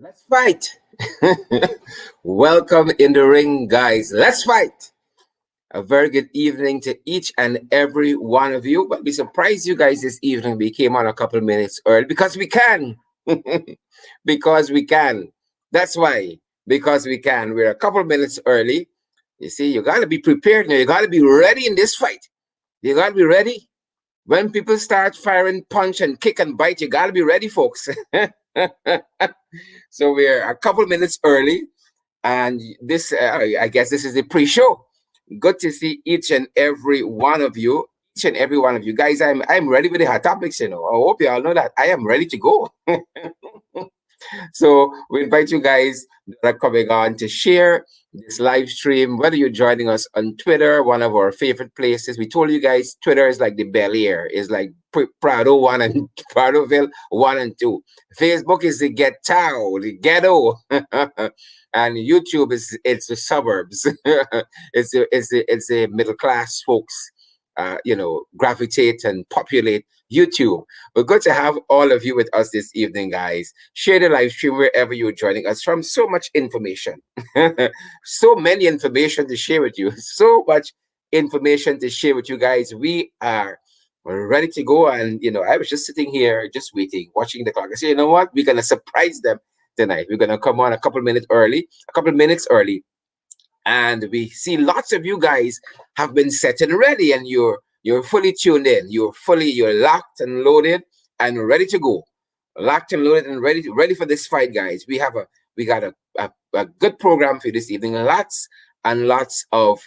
Let's fight. Welcome in the ring, guys. Let's fight. A very good evening to each and every one of you. But we surprised you guys this evening. We came on a couple minutes early because we can. Because we can. That's why. Because we can. We're a couple minutes early. You see, you got to be prepared now. You got to be ready in this fight. You got to be ready. When people start firing punch and kick and bite, you got to be ready, folks. So we're a couple minutes early, and this, I guess, this is the pre-show. Good to see each and every one of you, each and every one of you guys. I'm ready with the hot topics. I hope you all know that I am ready to go. So we invite you guys that are coming on to share this live stream, whether you're joining us on Twitter, one of our favorite places. We told you guys Twitter is like the Bel Air, is like Prado 1 and Pradoville 1 and 2. Facebook is the ghetto, and YouTube it's the suburbs. it's the middle class folks, gravitate and populate YouTube. We're good to have all of you with us this evening, guys. Share the live stream wherever you're joining us from. So much information. So many information to share with you. So much information to share with you guys. We are ready to go. And, I was just sitting here, just waiting, watching the clock. I said, you know what? We're going to surprise them tonight. We're going to come on a couple minutes early. And we see lots of you guys have been set and ready, and you're fully tuned in. You're locked and loaded and ready to go. Locked and loaded and ready for this fight, guys. We got a good program for you this evening. Lots and lots of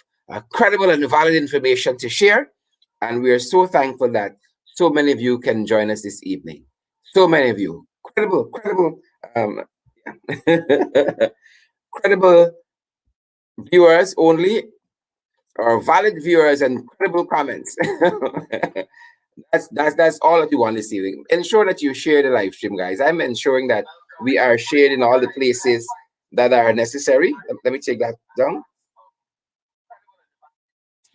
credible and valid information to share. And we are so thankful that so many of you can join us this evening. So many of you. Credible, credible viewers only, or valid viewers and credible comments. That's all that you want this evening. Ensure that you share the live stream, guys. I'm ensuring that we are shared in all the places that are necessary. Let me take that down.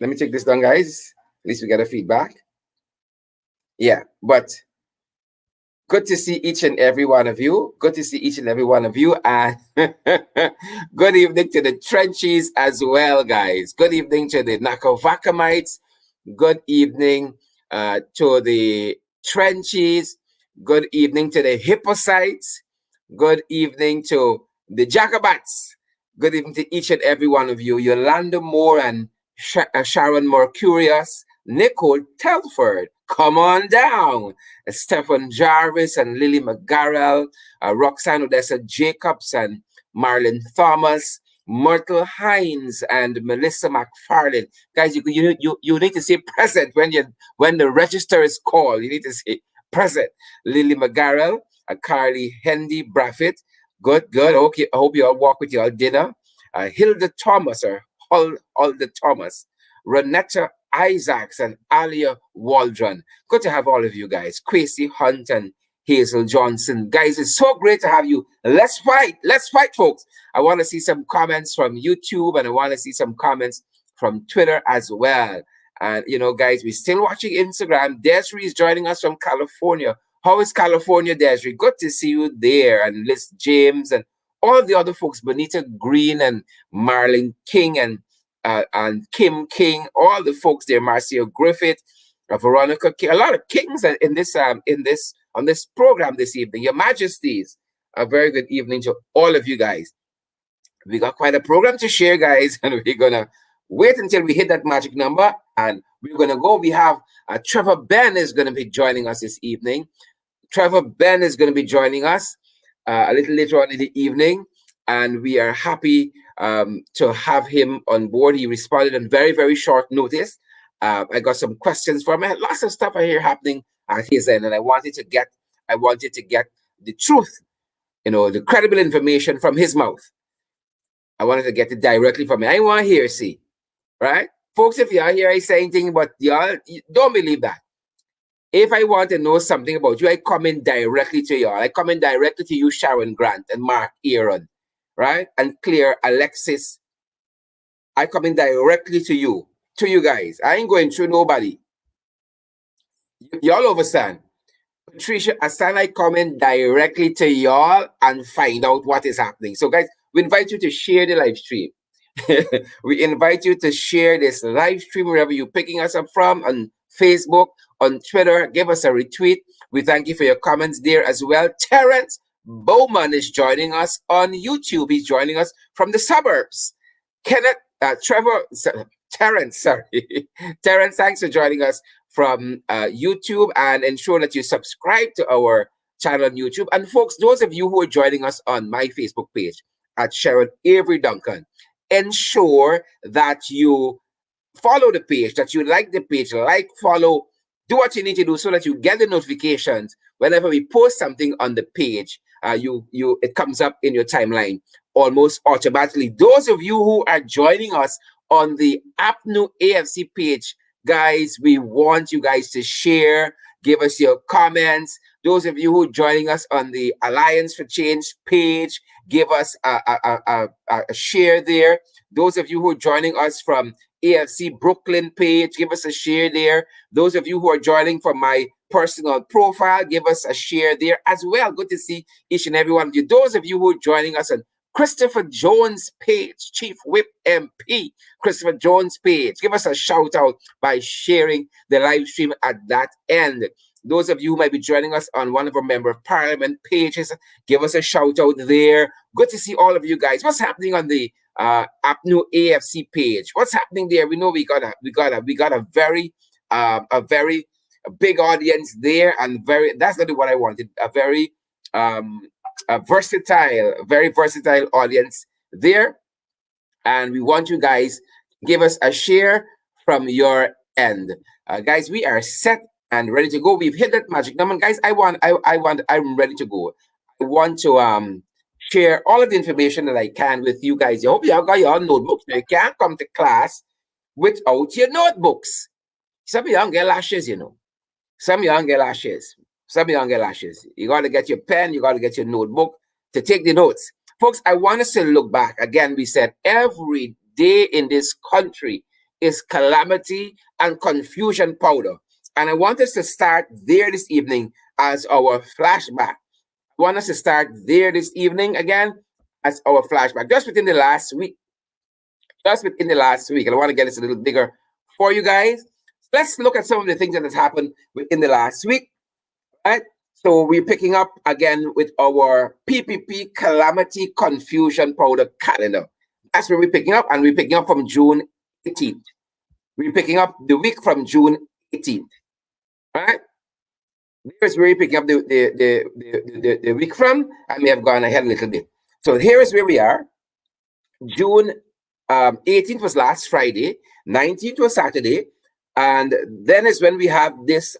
Let me take this down, guys. At least we get a feedback. Yeah, but good to see each and every one of you. Good to see each and every one of you. And good evening to the trenches as well, guys. Good evening to the Nakovakamites. Good evening to the trenches. Good evening to the Hippocytes. Good evening to the Jacobats. Good evening to each and every one of you. Yolanda Moore and Sharon Mercurius. Nicole Telford, come on down. Stephen Jarvis and Lily McGarrell, Roxanne Odessa Jacobs and Marlon Thomas, Myrtle Hines and Melissa McFarlane. Guys, you need to say present when the register is called. You need to say present. Lily McGarrell, Carly Hendy Braffett. Good. Okay, I hope you all walk with your dinner. Hilda Thomas or Hulda Thomas. Renetta Isaacs and Alia Waldron. Good to have all of you guys. Quasi Hunt and Hazel Johnson. Guys, it's so great to have you. Let's fight, folks. I want to see some comments from YouTube, and I want to see some comments from Twitter as well. And, guys, we're still watching Instagram. Desiree is joining us from California. How is California, Desiree? Good to see you there. And Liz James and all the other folks, Bonita Green and Marlene King and Kim King, all the folks there, Marcia Griffith, Veronica King, a lot of kings in this on this program this evening. Your Majesties, a very good evening to all of you guys. We got quite a program to share, guys, and we're gonna wait until we hit that magic number, and we're gonna go. We have Trevor Benn is gonna be joining us this evening. Trevor Benn is gonna be joining us a little later on in the evening, and we are happy to have him on board. He responded on very, very short notice. I got some questions from him. Lots of stuff I hear happening at his end, and I wanted to get the truth, the credible information from his mouth. I wanted to get it directly from him. I want to hear, see, right? Folks, if y'all hear I saying things, but y'all don't believe that. If I want to know something about you, I come in directly to y'all. I come in directly to you, Sharon Grant and Mark Aaron, right? And Claire, Alexis. I come in directly to you guys. I ain't going through nobody. Y'all understand? Patricia, assign I comment directly to y'all and find out what is happening. So, guys, we invite you to share the live stream. We invite you to share this live stream wherever you're picking us up from, on Facebook, on Twitter. Give us a retweet. We thank you for your comments there as well. Terrence Bowman is joining us on YouTube. He's joining us from the suburbs. Kenneth, Terrence, sorry. Terrence, thanks for joining us from YouTube, and ensure that you subscribe to our channel on YouTube. And folks, those of you who are joining us on my Facebook page at Sharon Avery Duncan, ensure that you follow the page, that you like the page, like, follow, do what you need to do so that you get the notifications whenever we post something on the page. It comes up in your timeline almost automatically. Those of you who are joining us on the APNU AFC page, guys, we want you guys to share, give us your comments. Those of you who are joining us on the Alliance for Change page, give us a share there. Those of you who are joining us from AFC Brooklyn page, give us a share there. Those of you who are joining from my personal profile, give us a share there as well. Good to see each and every one of you. Those of you who are joining us on Christopher Jones page, Chief Whip MP, Christopher Jones page, give us a shout out by sharing the live stream at that end. Those of you who might be joining us on one of our Member of Parliament pages, give us a shout out there. Good to see all of you guys. What's happening on the APNU AFC page? What's happening there? We know we got a very big audience there, and that's not what I wanted. A very very versatile audience there, and we want you guys to give us a share from your end. Guys, we are set and ready to go. We've hit that magic number, guys. I'm ready to go. I want to share all of the information that I can with you guys. I hope you all got your notebooks. You can't come to class without your notebooks. Some of you don't get lashes, you know. Some of you don't get lashes. Some of you don't get lashes. You got to get your pen. You got to get your notebook to take the notes. Folks, I want us to look back. Again, we said every day in this country is calamity and confusion powder. And I want us to start there this evening as our flashback. I want us to start there this evening again as our flashback. Just within the last week. And I want to get this a little bigger for you guys. Let's look at some of the things that has happened within the last week. Right? So we're picking up again with our PPP Calamity Confusion Powder calendar. That's where we're picking up, and we're picking up from June 18th. We're picking up the week from June 18th. All right? Here's where we're picking up the week from. I may have gone ahead a little bit. So here is where we are. June 18th was last Friday. 19th was Saturday. And then is when we have this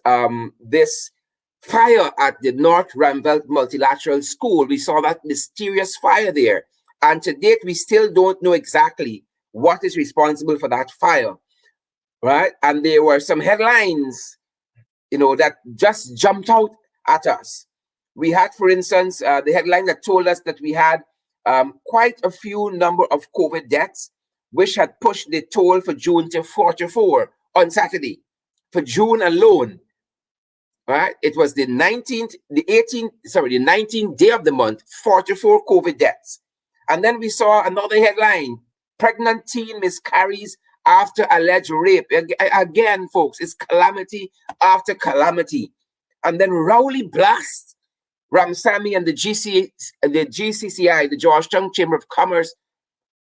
fire at the North Ramvelt Multilateral School. We saw that mysterious fire there. And to date, we still don't know exactly what is responsible for that fire. Right? And there were some headlines, that just jumped out at us. We had, for instance, the headline that told us that we had quite a few number of COVID deaths, which had pushed the toll for June to 44 on Saturday. For June alone, right? It was the 19th day of the month, 44 COVID deaths. And then we saw another headline: pregnant teen miscarries after alleged rape. Again, folks, it's calamity after calamity. And then Rowley blast Ramsamy and the GCCI, the Georgetown Chamber of Commerce,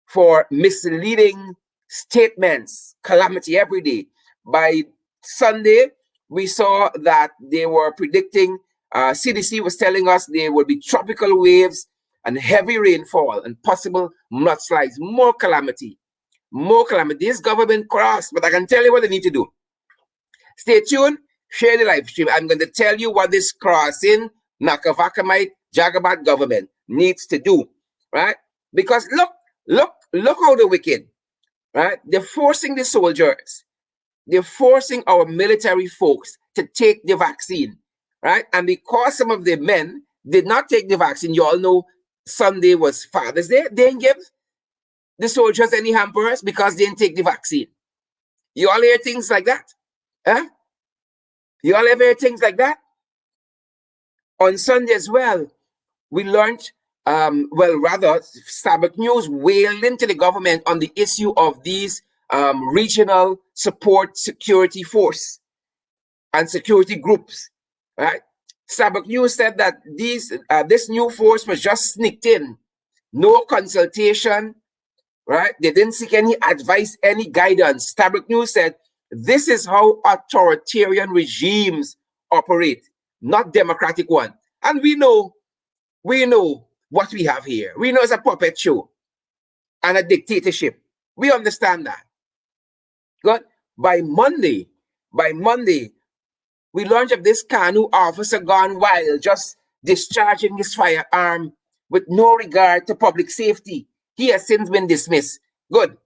for misleading statements. Calamity every day. By Sunday, we saw that they were predicting, CDC was telling us there will be tropical waves and heavy rainfall and possible mudslides. More calamity. This government crossed, but I can tell you what they need to do. Stay tuned, share the live stream. I'm going to tell you what this crossing Nakavakamite Jagabat government needs to do, right? Because look how the wicked, right? They're forcing the soldiers. They're forcing our military folks to take the vaccine, right? And because some of the men did not take the vaccine, you all know Sunday was Father's Day. They didn't give the soldiers any hampers because they didn't take the vaccine. You all hear things like that? Huh? You all ever hear things like that? On Sunday as well, we learned, Sabbath News wailed into the government on the issue of these regional support security force and security groups, right? Sabbath News said that this new force was just sneaked in, no consultation, right? They didn't seek any advice, any guidance. Sabbath News said this is how authoritarian regimes operate, not democratic one. And we know what we have here. We know it's a puppet show and a dictatorship. We understand that. Good. By Monday, we learned of this Kanu officer gone wild, just discharging his firearm with no regard to public safety. He has since been dismissed. Good.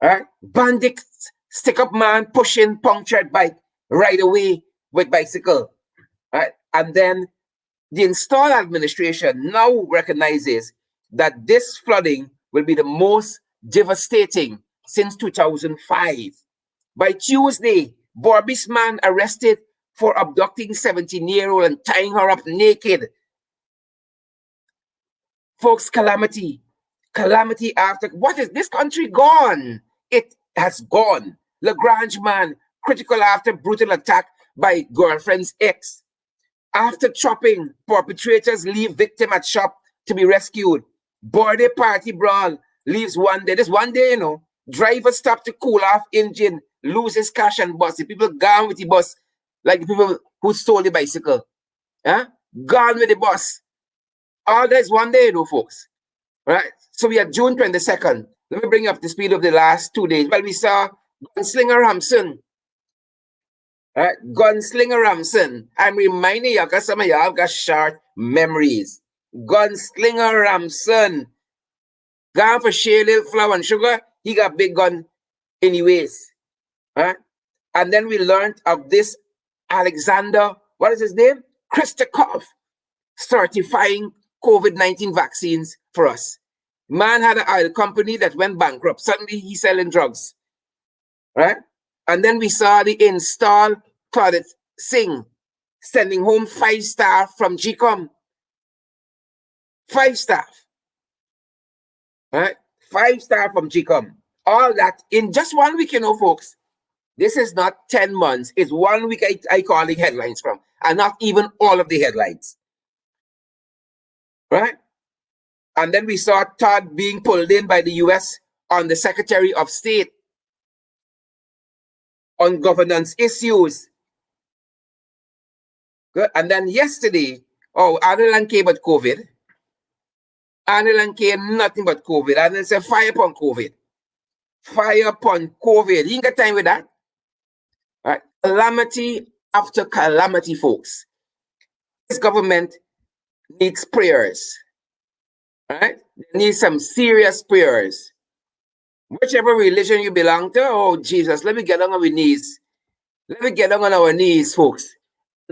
All right. Bandits, stick up man, pushing punctured bike right away with bicycle. All right. And then the installed administration now recognizes that this flooding will be the most devastating since 2005. By Tuesday, Borbis man arrested for abducting 17-year-old and tying her up naked. Folks, calamity after, what is this country gone? It has gone. Lagrange man, critical after brutal attack by girlfriend's ex. After chopping, perpetrators leave victim at shop to be rescued. Birthday party brawl leaves one day. This one day, driver stop to cool off engine, loses cash and bus. The people gone with the bus, like the people who stole the bicycle. Huh? Gone with the bus. All that is one day, folks. Right? So we are June 22nd. Let me bring up the speed of the last 2 days. Well, we saw Gunslinger Ramson. Right? Gunslinger Ramson. I'm reminding you, because some of y'all got short memories. Gunslinger Ramson. Gone for share little flour and sugar. He got big gun anyways. Right? And then we learned of this Alexander, what is his name? Christakov, certifying COVID-19 vaccines for us. Man had an oil company that went bankrupt. Suddenly he's selling drugs. Right? And then we saw the install Claudette Singh sending home 5 staff from GECOM. 5 staff. Right? 5 staff from GECOM. All that in just 1 week, folks. This is not 10 months. It's 1 week I call the headlines from. And not even all of the headlines. Right? And then we saw Todd being pulled in by the US on the Secretary of State on governance issues. Good. And then yesterday, Arnold came but COVID. Arnold came nothing but COVID. And said fire upon COVID. Fire upon COVID. You ain't got time with that. Right? Calamity after calamity, folks. This government needs prayers. Right? They need some serious prayers. Whichever religion you belong to, oh Jesus, let me get on our knees. Let me get on our knees, folks.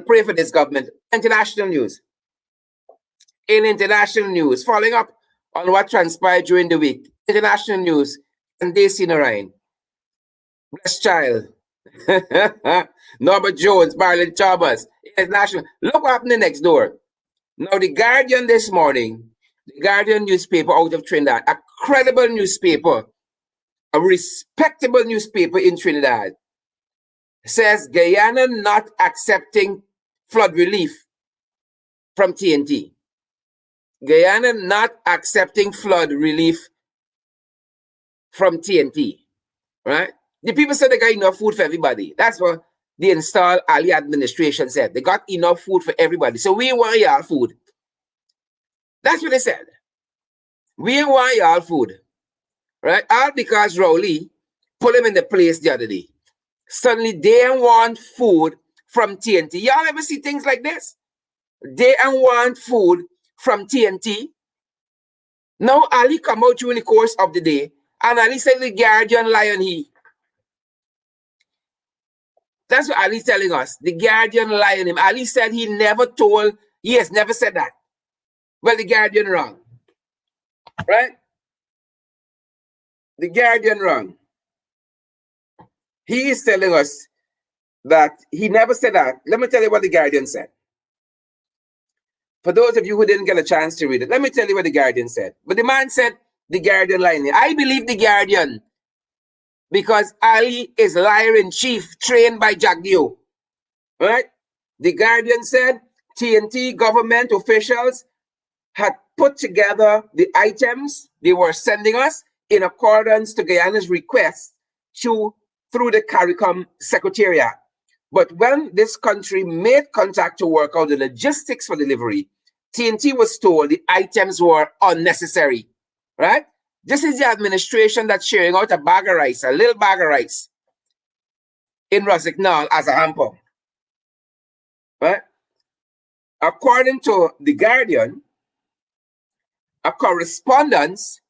Pray for this government. International news. In international news, following up on what transpired during the week. International news, and Daisy Narayan. Blessed child. Norbert Jones, Marilyn Chalmers. International. Look what happened next door. Now, the Guardian this morning, the Guardian newspaper out of Trinidad, a credible newspaper, a respectable newspaper in Trinidad, says Guyana not accepting flood relief from TNT. Guyana not accepting flood relief from TNT. Right? The people said they got enough food for everybody. That's what the installed Ali administration said. They got enough food for everybody. So we want y'all food. That's what they said. We want y'all food. Right? All because Rowley put him in the place the other day. Suddenly they want food from TNT. Y'all ever see things like this? They want food from TNT. Now Ali come out during the course of the day and Ali said the Guardian lie on he. That's what Ali's telling us. The Guardian lie on him. Ali said he has never said that. Well, the Guardian wrong. Right? The Guardian wrong. He is telling us that he never said that. Let me tell you what the Guardian said. For those of you who didn't get a chance to read it, let me tell you what the Guardian said. But the man said, the Guardian line here. I believe the Guardian because Ali is liar in chief, trained by Jagdeo. Right? The Guardian said TNT government officials had put together the items they were sending us in accordance to Guyana's request through the CARICOM Secretariat. But when this country made contact to work out the logistics for delivery, TNT was told the items were unnecessary, right? This is the administration that's sharing out a bag of rice, a little bag of rice in Rosignol as a hamper, right? According to The Guardian, a correspondence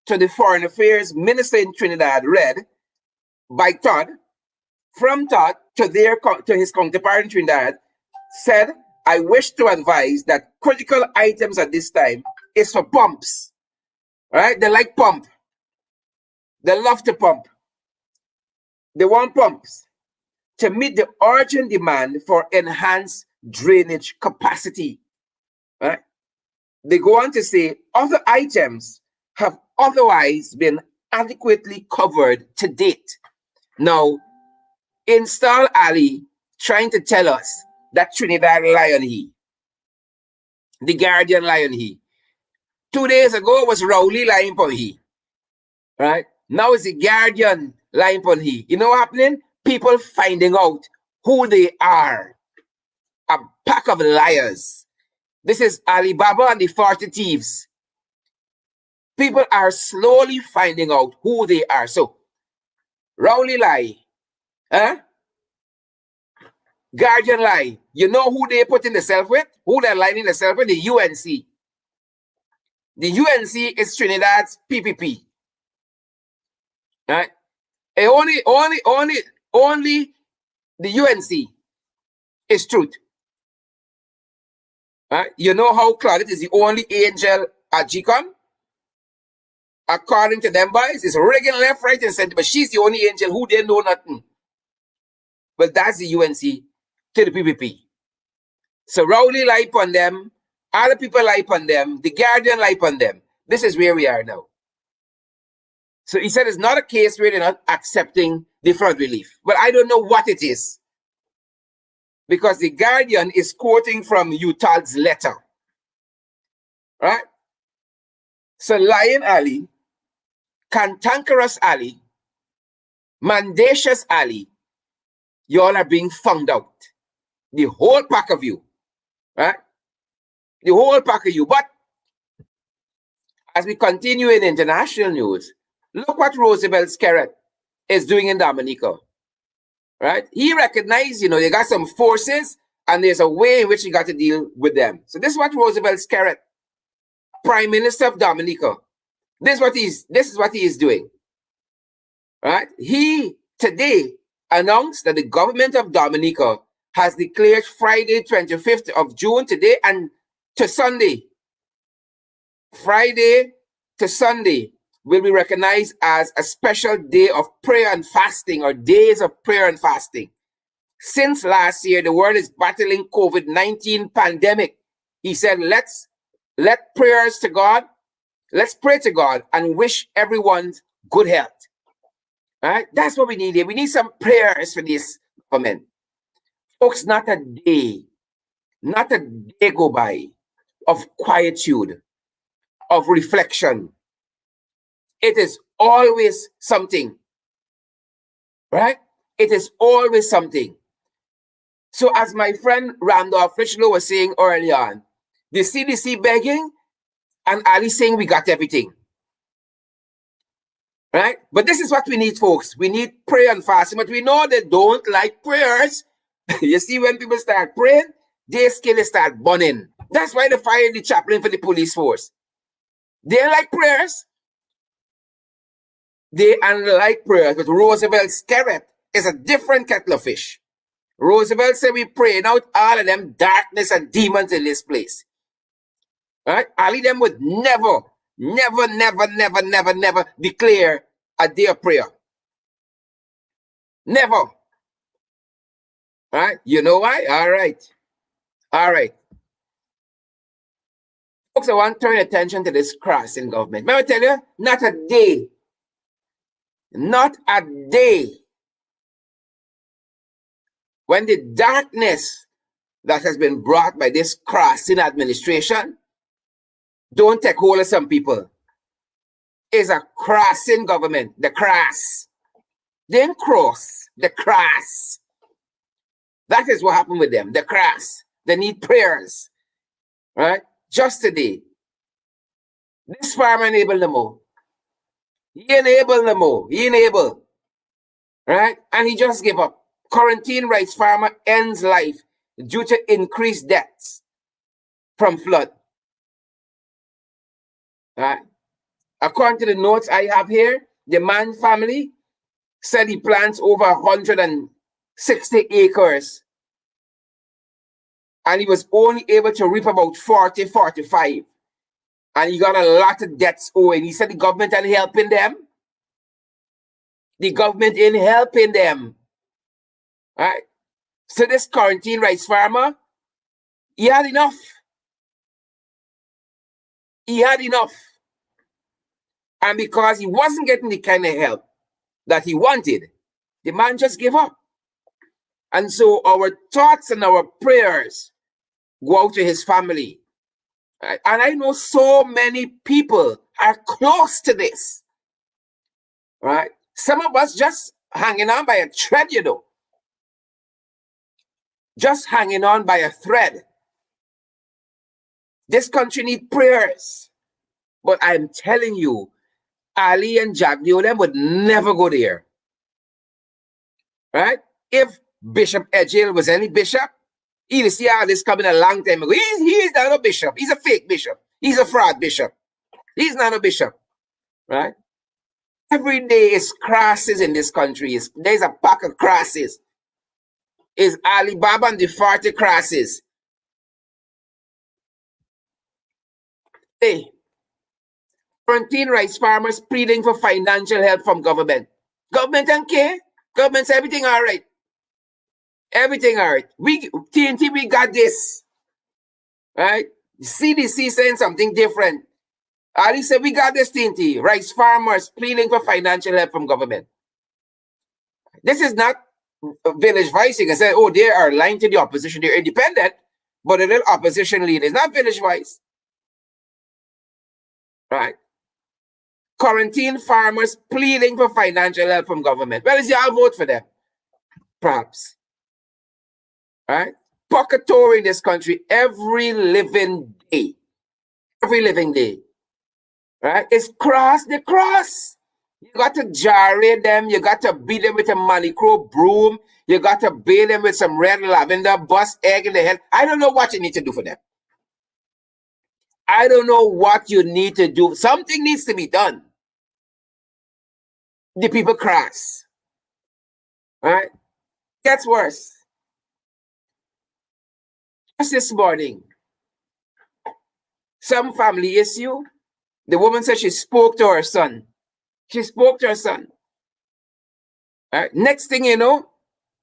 to the Foreign Affairs Minister in Trinidad read by Todd, from Todd to his counterpart in Trinidad, said, I wish to advise that critical items at this time is for pumps, right? They like pump. They love to pump. They want pumps to meet the urgent demand for enhanced drainage capacity, right? They go on to say other items have otherwise been adequately covered to date. Now, install Ali trying to tell us that Trinidad lie on he. The Guardian lie on he. 2 days ago was Rowley lying on he. Right? Now it's the Guardian lying on he. You know what's happening? People finding out who they are. A pack of liars. This is Alibaba and the 40 thieves. People are slowly finding out who they are. So, Rowley lie. Huh? Guardian lie. You know who they put in the self with? Who they're lining the self with? The UNC. The UNC is Trinidad's PPP. Right? And only the UNC is truth. Right? You know how Claudette is the only angel at GECOM? According to them boys, it's rigging left, right, and center, but she's the only angel who didn't know nothing. But that's the UNC to the PPP. So Rowley lie on them, other people lie on them, the Guardian lie on them. This is where we are now. So he said it's not a case where they're not accepting the flood relief. But I don't know what it is. Because the Guardian is quoting from Utah's letter. Right? So Lion Ali, Cantankerous Ali, Mendacious Ali, you all are being found out. The whole pack of you. Right? The whole pack of you. But as we continue in international news, look what Roosevelt Skerritt is doing in Dominica. Right? He recognized, they got some forces and there's a way in which you got to deal with them. So this is what Roosevelt Skerritt, Prime Minister of Dominica, this is what he is doing. Right? He today announced that the government of Dominica has declared Friday, 25th of June, today and to Sunday. Friday to Sunday will be recognized as a special day of prayer and fasting, or days of prayer and fasting. Since last year, the world is battling COVID-19 pandemic. He said, let's prayers to God. Let's pray to God and wish everyone good health. All right? That's what we need here. We need some prayers for this government. Folks, not a day go by of quietude, of reflection. It is always something. Right? It is always something. So as my friend Randolph Richlow was saying early on, the CDC begging and Ali saying we got everything. Right? But this is what we need, folks. We need prayer and fasting, but we know they don't like prayers. You see, when people start praying, their skin start burning. That's why they fired the chaplain for the police force. They like prayers. They unlike prayers, but Roosevelt Skerritt is a different kettle of fish. Roosevelt said we praying out all of them darkness and demons in this place. Right? Ali them would never declare a day of prayer. Never. Right? You know why? All right. Folks, I want to turn attention to this crossing government. May I tell you, not a day, not a day when the darkness that has been brought by this crossing administration don't take hold of some people. Is a crossing government, the cross. They didn't cross, the cross. That is what happened with them, the cross. They need prayers, right? Just today, this farmer enabled them all. He enabled them all. He enabled, right? And he just gave up. Quarantine rice farmer ends life due to increased deaths from flood. Right? According to the notes I have here, the man family said he plants over 160 acres. And he was only able to reap about 40, 45. And he got a lot of debts owing. He said the government ain't helping them. The government ain't helping them. Right? So this quarantine rice farmer, he had enough. He had enough. And because he wasn't getting the kind of help that he wanted, the man just gave up. And so our thoughts and our prayers go out to his family. Right? And I know so many people are close to this. Right? Some of us just hanging on by a thread, you know. Just hanging on by a thread. This country needs prayers. But I'm telling you, Ali and Jagdio, them would never go there. Right? If Bishop Edgel was any bishop, he'd see all this coming a long time ago. He's not a bishop. He's a fake bishop. He's a fraud bishop. He's not a bishop. Right? Every day is crosses in this country. There's a pack of crosses. Is Alibaba and the 40 crosses. Hey, quarantine rice farmers pleading for financial help from government. Government don't care. Government says everything all right. Everything all right. TNT, we got this. Right? CDC saying something different. Ali said, we got this, TNT. Rice farmers pleading for financial help from government. This is not Village Vice. You can say, oh, they are lying to the opposition. They're independent, but a little opposition leader. It's not Village Vice. Right? Quarantine farmers pleading for financial help from government. Well, is y'all vote for them? Perhaps. Right? Pocketour in this country every living day. Every living day. Right? It's cross the cross. You got to gyrate them. You got to beat them with a manicure broom. You got to bathe them with some red lavender, bust egg in the head. I don't know what you need to do for them. I don't know what you need to do. Something needs to be done. The people cross. Right? Gets worse. Just this morning, some family issue. The woman said she spoke to her son. She spoke to her son. Right? Next thing you know,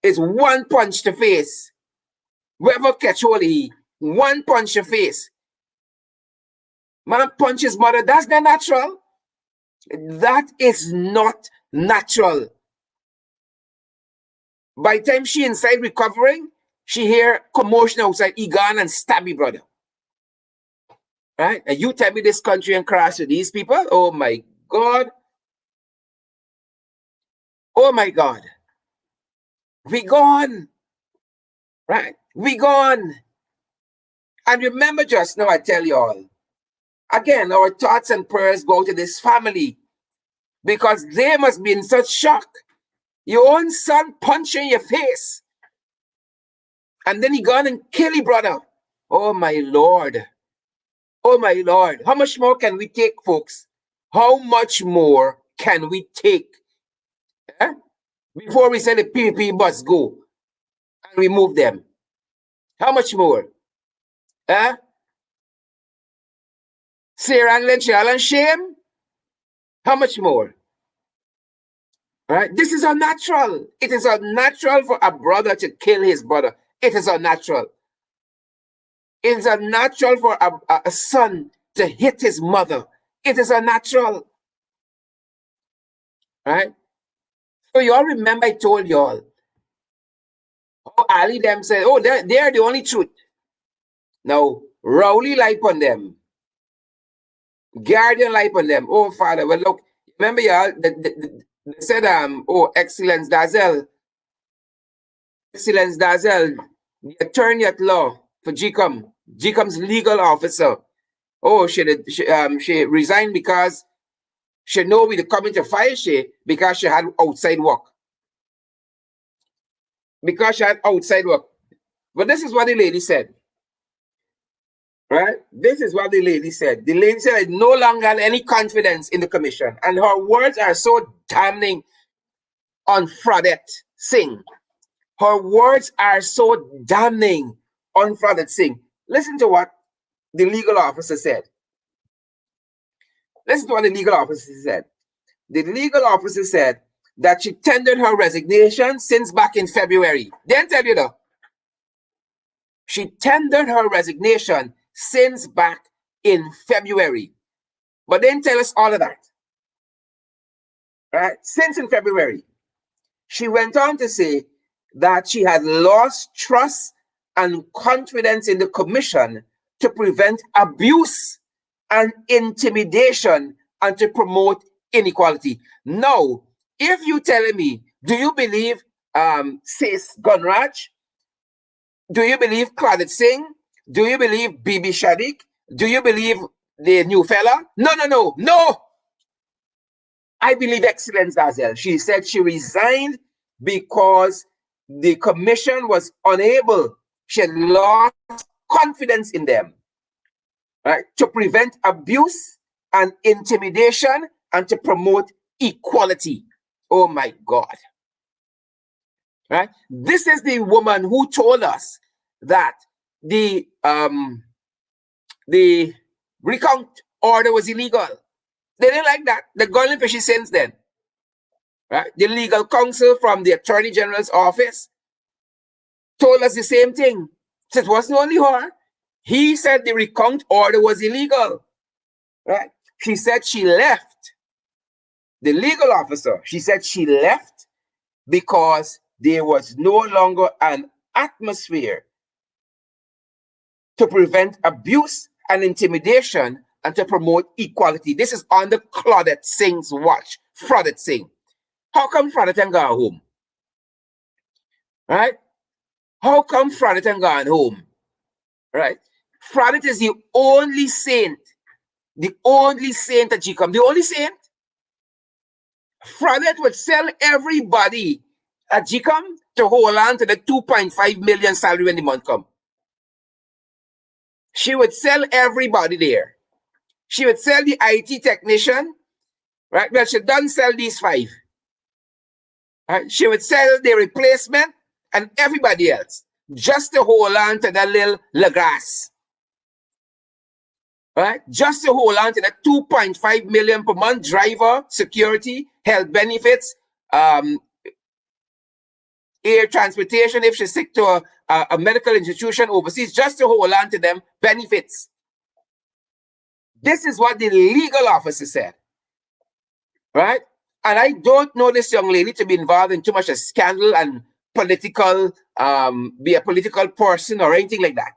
is one punch to face. Whoever catch hold of he, one punch to face. Man punch his mother. That's not natural. That is not natural. By the time she inside recovering, she hear commotion outside. He gone and stab me, brother. Right? And you tell me this country and cross with these people? Oh my God. Oh my God. We gone. Right? We gone. And remember just now, I tell you all, again, our thoughts and prayers go to this family because they must be in such shock. Your own son punching your face. And then he gone and kill your brother. Oh my Lord. Oh my Lord. How much more can we take, folks? How much more can we take? Eh? Before we say the PPP must go and remove them. How much more? Eh? Sarah and Lenchal and shame? How much more? Right? This is unnatural. It is unnatural for a brother to kill his brother. It is unnatural. It is unnatural for a son to hit his mother. It is unnatural. Right? So you all remember I told you all. Oh, Ali them said, oh, they're the only truth. Now, Rowley lie on them. Guardian lie on them. Oh, Father, well, look, remember y'all, they said, oh, Excellence Dazel, the attorney at law for GECOM's legal officer. Oh, she resigned because she know we coming to fire she because she had outside work. Because she had outside work. But this is what the lady said. Right? This is what the lady said. The lady said, I no longer had any confidence in the commission. And her words are so damning on Fradette Singh. Her words are so damning on Fradette Singh. Listen to what the legal officer said. Listen to what the legal officer said. The legal officer said that she tendered her resignation since back in February. Didn't tell you though. She tendered her resignation since back in February. But didn't tell us all of that. Right? Since in February. She went on to say that she had lost trust and confidence in the commission to prevent abuse and intimidation and to promote inequality. Now, if you telling me, do you believe Sis Gunraj? Do you believe Claudette Singh? Do you believe Bibi Shadik? Do you believe the new fella? No. I believe Excellence Dazel. She said she resigned because the commission was unable. She had lost confidence in them, right, to prevent abuse and intimidation and to promote equality. Oh my God. Right? This is the woman who told us that the recount order was illegal. They didn't like that. They're going fishy since then. Right? The legal counsel from the Attorney General's office told us the same thing. So it wasn't only her. He said the recount order was illegal. Right? She said she left. The legal officer, she said she left because there was no longer an atmosphere to prevent abuse and intimidation and to promote equality. This is under Claudette Singh's watch. Fradette Singh. How come Fradette ain't gone home? Right? How come Fradette ain't gone home? Right? Fradette is the only saint at GECOM. The only saint. Fradette would sell everybody at GECOM to hold on to the 2.5 million salary when the month come. She would sell everybody there. She would sell the IT technician, right? Well, she doesn't sell these 5. Right? She would sell the replacement and everybody else just to hold on to that little Lagras. Right? Just to hold on to that 2.5 million per month driver, security, health benefits, air transportation if she's sick to a medical institution overseas, just to hold on to them benefits. This is what the legal officer said. Right? And I don't know this young lady to be involved in too much of scandal and political, be a political person or anything like that.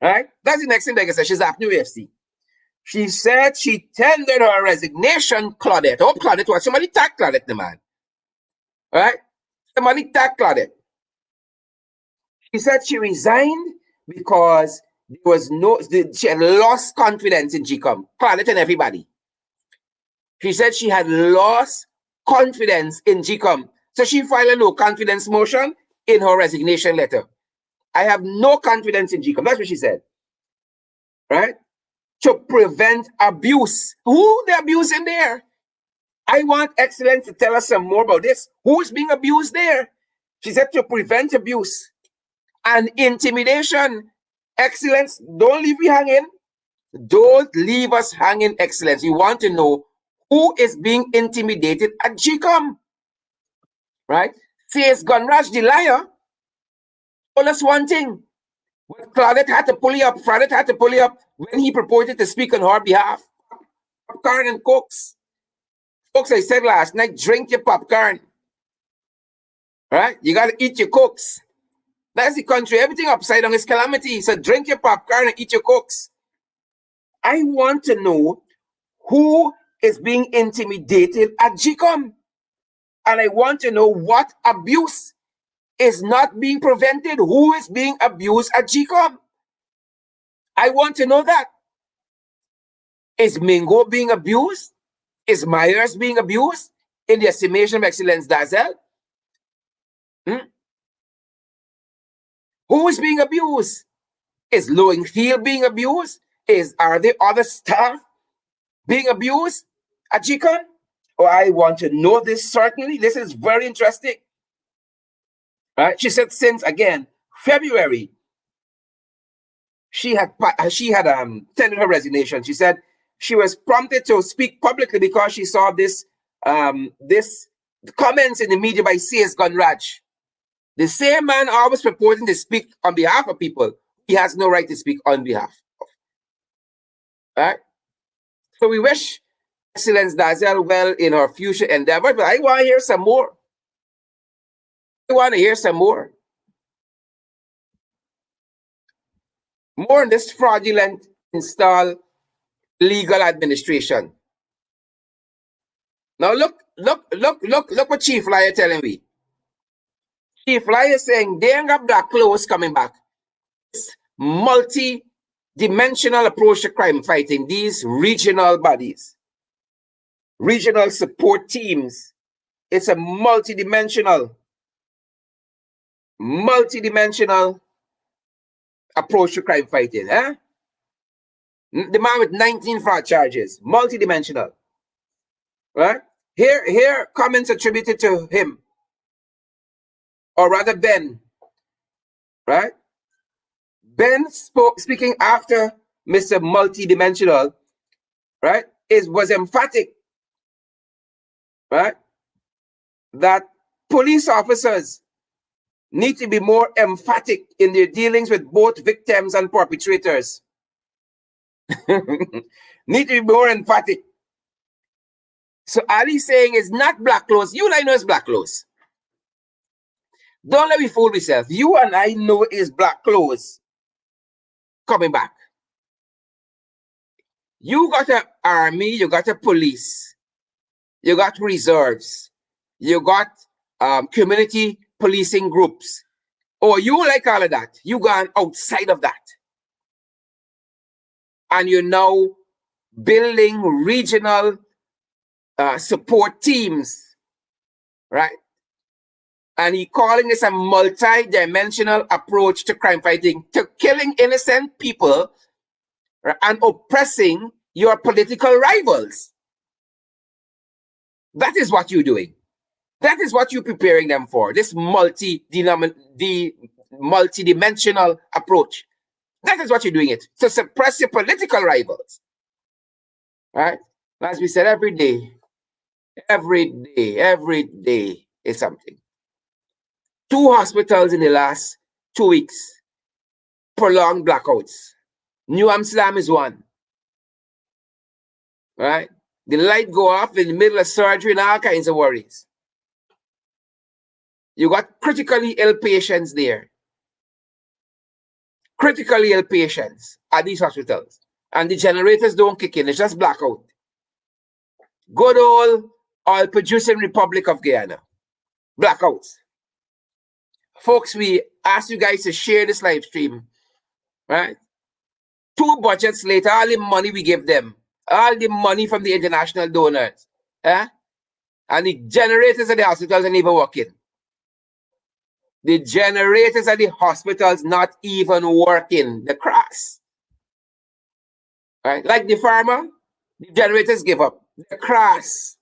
Right? That's the next thing, like I said, she's at New AFC. She said she tendered her resignation, Claudette. Oh, Claudette, what? Somebody tag Claudette, the man. Right? Somebody tag Claudette. She said she resigned because there was she had lost confidence in GECOM. Claudette and everybody. She said she had lost confidence in GECOM. So she filed a no confidence motion in her resignation letter. I have no confidence in GECOM. That's what she said. Right? To prevent abuse. Who the abuse in there? I want Excellence to tell us some more about this. Who's being abused there? She said to prevent abuse and intimidation. Excellence, don't leave me hanging. Don't leave us hanging, Excellence. We want to know who is being intimidated at GECOM. Right? Says Gunraj, the liar, told us one thing. But Claudette had to pull you up. Fradette had to pull you up. when he purported to speak on her behalf. Popcorn and cokes. Folks, I said last night, drink your popcorn. Right? You got to eat your cokes. That's the country. Everything upside down is calamity. So drink your popcorn and eat your cokes. I want to know who is being intimidated at GECOM. And I want to know what abuse is not being prevented. Who is being abused at GECOM? I want to know that. Is Mingo being abused? Is Myers being abused in the estimation of Excellence Dazel? Who is being abused? Is Lowingfield being abused? Are there other staff being abused at GECOM? Oh, I want to know this certainly. This is very interesting. Right? She said since, again, February, she had tendered her resignation. She said she was prompted to speak publicly because she saw this comments in the media by C.S. Gunraj. The same man always purporting to speak on behalf of people. He has no right to speak on behalf of. Right? So we wish Excellence Dazel well in her future endeavor, but I want to hear some more. I want to hear some more. More on this fraudulent install legal administration. Now look what Chief Lawyer telling me. Chief Lawyer saying they ain't got black clothes coming back. It's multi-dimensional approach to crime fighting. These regional bodies, regional support teams. It's a multi-dimensional approach to crime fighting. The man with 19 fraud charges, multi-dimensional. Right? Here comments attributed to him, or rather Benn. Right? Benn speaking after Mr. Multidimensional, right, was emphatic, right, that police officers need to be more emphatic in their dealings with both victims and perpetrators. Need to be more emphatic. So Ali saying it's not black clothes. You and I know it's black clothes. Don't let me fool myself. You and I know it's black clothes coming back. You got an army, you got a police, you got reserves, you got community policing groups. Oh, you like all of that. You gone outside of that. And you're now building regional support teams, right? And he calling this a multi-dimensional approach to crime fighting, to killing innocent people, right, and oppressing your political rivals. That is what you're doing. That is what you're preparing them for, this multi-dimensional approach. That is what you're doing it, to suppress your political rivals. Right? As we said, every day is something. 2 hospitals in the last 2 weeks, prolonged blackouts. New Amsterdam is one. Right? The light go off in the middle of surgery and all kinds of worries. You got critically ill patients there. Critically ill patients at these hospitals. And the generators don't kick in. It's just blackout. Good old oil producing Republic of Guyana. Blackouts. Folks, we ask you guys to share this live stream. Right? 2 budgets later, all the money we give them, all the money from the international donors, and the generators at the hospitals are even working. The generators at the hospitals not even working. The crass. Right? Like the farmer, the generators give up. The crass.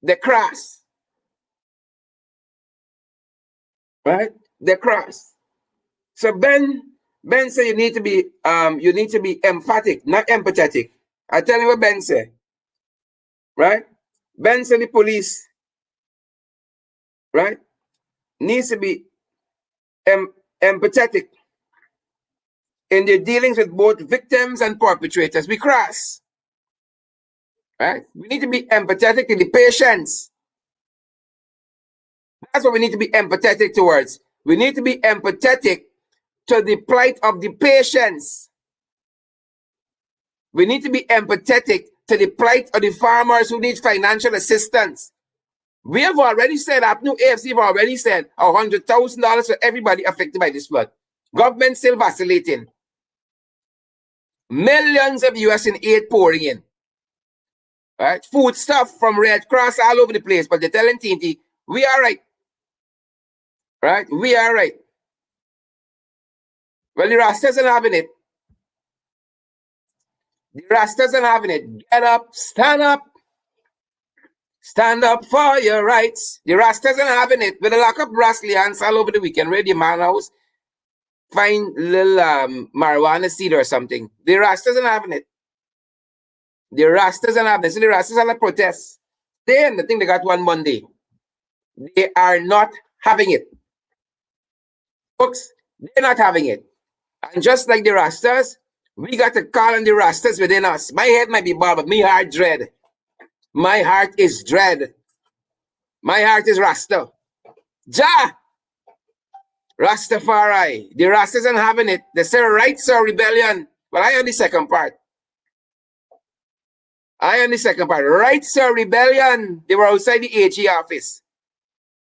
The crass. Right? The crass. So Ben said you need to be emphatic, not empathetic. I tell you what Ben said. Right? Ben said the police, right, needs to be empathetic. in their dealings with both victims and perpetrators. We crass. Right? We need to be empathetic to the patients. That's what we need to be empathetic towards. We need to be empathetic to the plight of the patients. We need to be empathetic to the plight of the farmers who need financial assistance. We have already said, New AFC have already said $100,000 for everybody affected by this flood. Government still vacillating. Millions of US in aid pouring in. Right? Food stuff from Red Cross all over the place, but they're telling TNT, we are right. Right? We are right. Well, the Rastas are having it. The Rastas are having it. Get up, stand up. Stand up for your rights. The Rastas are having it. With a lock up Brasilians all over the weekend. Ready man house. Find little marijuana seed or something. The Rastas are having it. The Rastas are having it. So the Rastas are like protest. Then the thing they got one Monday. They are not having it. Folks, they're not having it. And just like the Rastas, we got to call on the Rastas within us. My head might be bald, but my heart dread. My heart is dread. My heart is Rasta. Ja! Rastafari. The Rastas aren't having it. They say rights or rebellion. Well, I on the second part. Rights or rebellion. They were outside the AG office.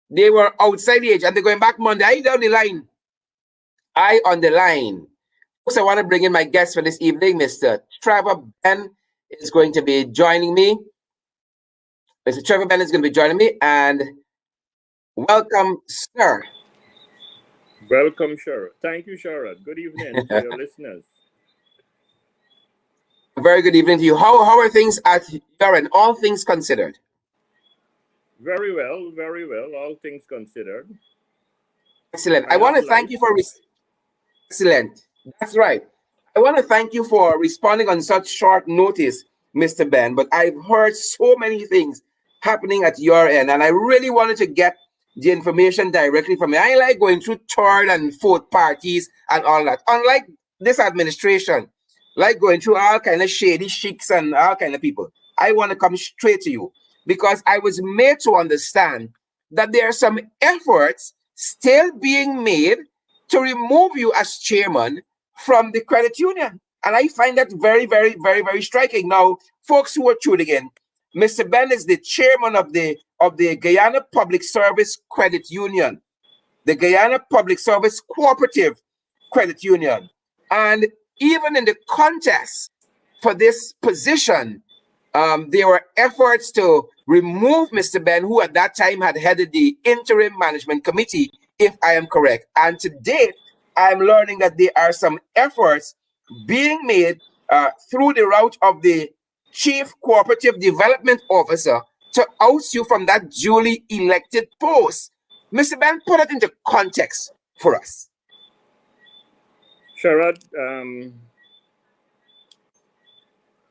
They were outside the AG. And they're going back Monday. I down the line. I on the line. Folks, I want to bring in my guest for this evening, Mr. Trevor Benn is going to be joining me. Mr. Trevor Benn is going to be joining me, and welcome, sir. Welcome, Sharad. Thank you, Sharad. Good evening to your listeners. Very good evening to you. How are things at your end, all things considered? Very well, all things considered. Excellent. I want to thank you for... Excellent. That's right. I want to thank you for responding on such short notice, Mr. Benn, but I've heard so many things happening at your end, and I really wanted to get the information directly from you. I like going through third and fourth parties and all that. Unlike this administration, like going through all kind of shady sheiks and all kind of people, I want to come straight to you because I was made to understand that there are some efforts still being made to remove you as chairman from the credit union. And I find that very, very, very, very striking. Now, folks who are tuning in, Mr. Benn is the chairman of the Guyana Public Service Credit Union, the Guyana Public Service Cooperative Credit Union. And even in the contest for this position, there were efforts to remove Mr. Benn, who at that time had headed the interim management committee, if I am correct. And to date, I'm learning that there are some efforts being made through the route of the Chief Cooperative Development Officer to oust you from that duly elected post. Mr. Benn, put it into context for us. Sharad,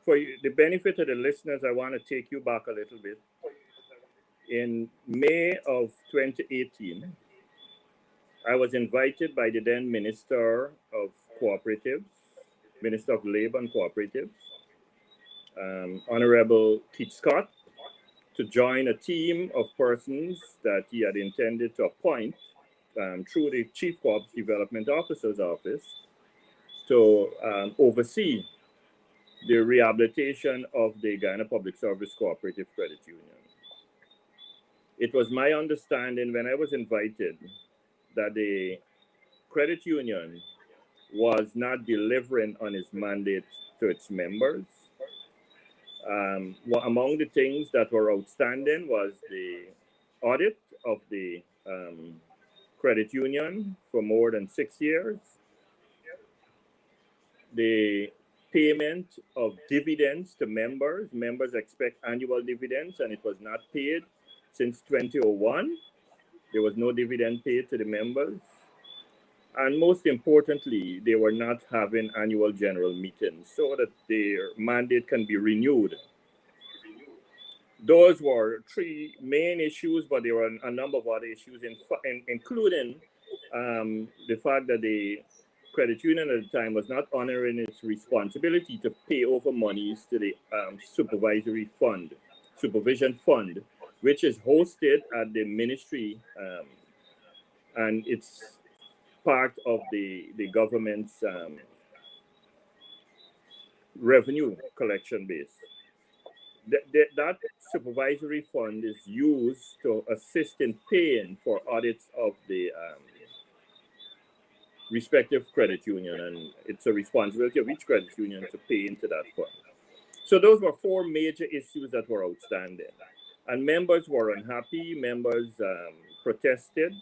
for the benefit of the listeners, I want to take you back a little bit. In May of 2018, I was invited by the then Minister of Cooperatives, Minister of Labor and Cooperatives, Honorable Keith Scott, to join a team of persons that he had intended to appoint through the Chief Cooperative Development Officer's office to oversee the rehabilitation of the Guyana Public Service Cooperative Credit Union. It was my understanding when I was invited that the credit union was not delivering on its mandate to its members. Among the things that were outstanding was the audit of the credit union for more than 6 years, the payment of dividends to members. Members expect annual dividends, and it was not paid since 2001. There was no dividend paid to the members. And most importantly, they were not having annual general meetings so that their mandate can be renewed. Those were three main issues, but there were a number of other issues, including the fact that the credit union at the time was not honoring its responsibility to pay over monies to the supervision fund, which is hosted at the ministry, and it's part of the government's revenue collection base. That supervisory fund is used to assist in paying for audits of the respective credit union, and it's a responsibility of each credit union to pay into that fund. So those were four major issues that were outstanding, and members were unhappy. Members protested,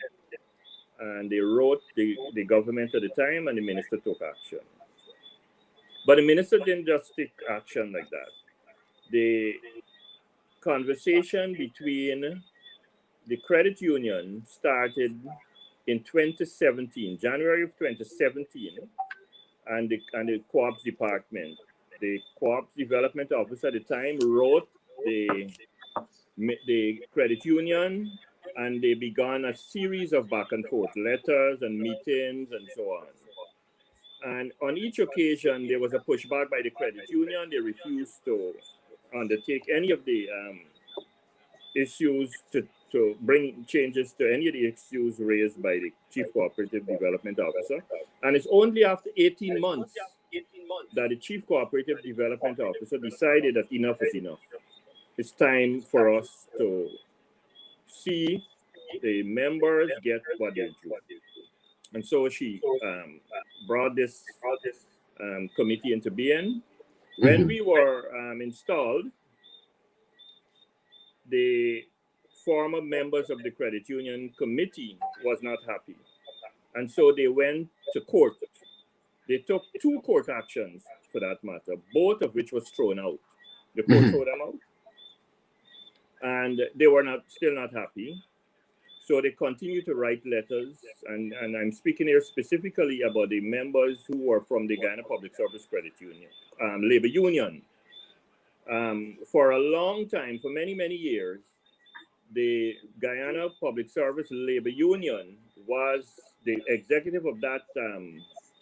and they wrote the government at the time, and the minister took action. But the minister didn't just take action like that. The conversation between the credit union started in 2017, January of 2017, and the co-ops department. The co-ops development officer at the time wrote the credit union, and they began a series of back and forth letters and meetings and so on. And on each occasion, there was a pushback by the credit union. They refused to undertake any of the issues to bring changes to any of the issues raised by the Chief Cooperative Development Officer. And it's only after 18 months that the Chief Cooperative Development Officer decided that enough is enough. It's time for us to see the members get what they're due. And so she brought this committee into being. When we were installed, the former members of the credit union committee was not happy. And so they went to court. They took 2 court actions for that matter, both of which was thrown out. The court threw them out. And they were still not happy. So they continued to write letters, and I'm speaking here specifically about the members who were from the Guyana Public Service Credit Union, Labor Union. For a long time, for many, many years, the Guyana Public Service Labor Union was the executive of that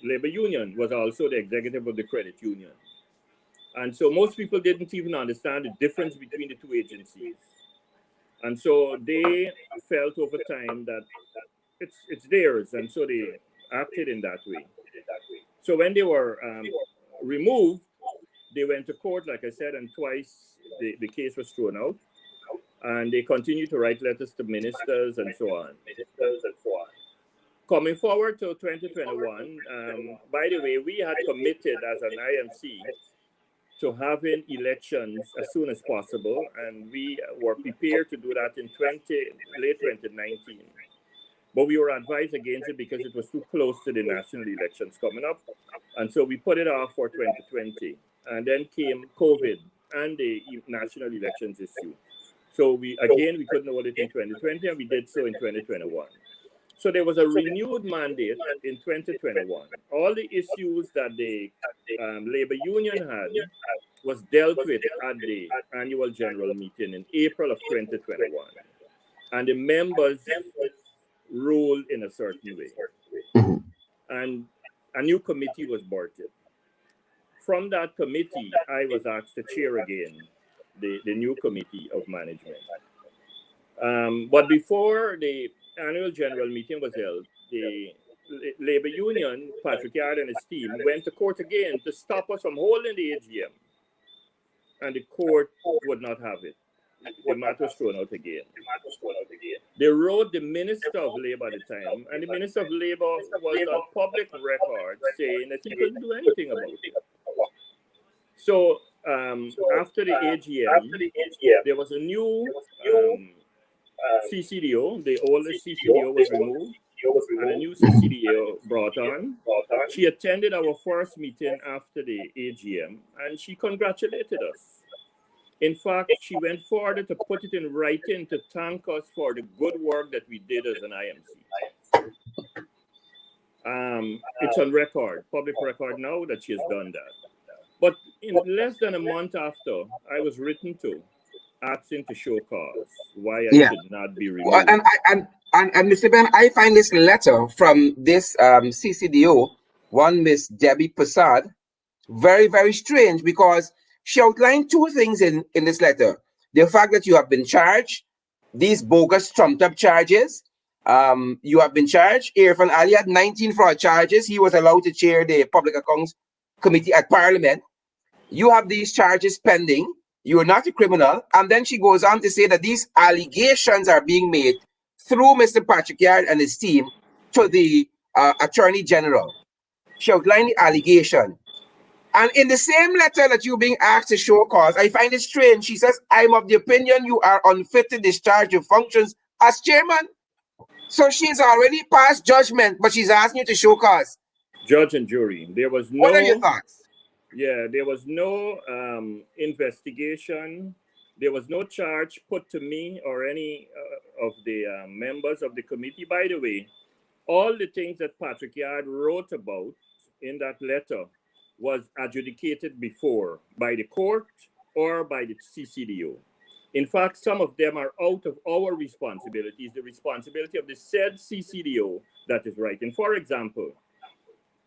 labor union, was also the executive of the credit union. And so most people didn't even understand the difference between the 2 agencies. And so they felt over time that it's theirs, and so they acted in that way. So when they were removed, they went to court, like I said, and twice the case was thrown out. And they continued to write letters to ministers and so on. Coming forward to 2021, by the way, we had committed as an IMC to having elections as soon as possible, and we were prepared to do that in late 2019. But we were advised against it because it was too close to the national elections coming up, and so we put it off for 2020. And then came COVID and the national elections issue. So we couldn't hold it in 2020, and we did so in 2021. So there was a renewed mandate in 2021. All the issues that the labor union had was dealt with at the annual general meeting in April of 2021. And the members ruled in a certain way. And a new committee was birthed. From that committee, I was asked to chair again the new committee of management. But before the annual general meeting was held, the labor union, Patrick Yard and his team, went to court again to stop us from holding the AGM. And the court would not have it. The matter was thrown out again. They wrote the Minister of Labor at the time, and the Minister of Labor was on public record saying that he couldn't do anything about it. So after the AGM, there was a new CCDO. The oldest CCDO was removed, and a new CCDO brought on. She attended our first meeting after the AGM, and she congratulated us. In fact, she went further to put it in writing to thank us for the good work that we did as an IMC. It's on record, public record now, that she has done that. But in less than a month after, I was written to asking to show cause why I should not be removed. And Mr. Benn, I find this letter from this CCDO one Miss Debbie Prasad. Very, very strange, because she outlined two things in this letter. The fact that you have been charged, these bogus trumped up charges. You have been charged. Irfan Ali had 19 fraud charges. He was allowed to chair the Public Accounts Committee at Parliament. You have these charges pending. You are not a criminal. And then she goes on to say that these allegations are being made through Mr. Patrick Yard and his team to the Attorney General. She outlined the allegation. And in the same letter that you're being asked to show cause, I find it strange. She says, I'm of the opinion you are unfit to discharge your functions as chairman. So she's already passed judgment, but she's asking you to show cause. Judge and jury, there was no... What are your thoughts? Yeah, there was no investigation. There was no charge put to me or any of the members of the committee. By the way, all the things that Patrick Yard wrote about in that letter was adjudicated before by the court or by the CCDO. In fact, some of them are out of our responsibilities, the responsibility of the said CCDO that is writing. For example,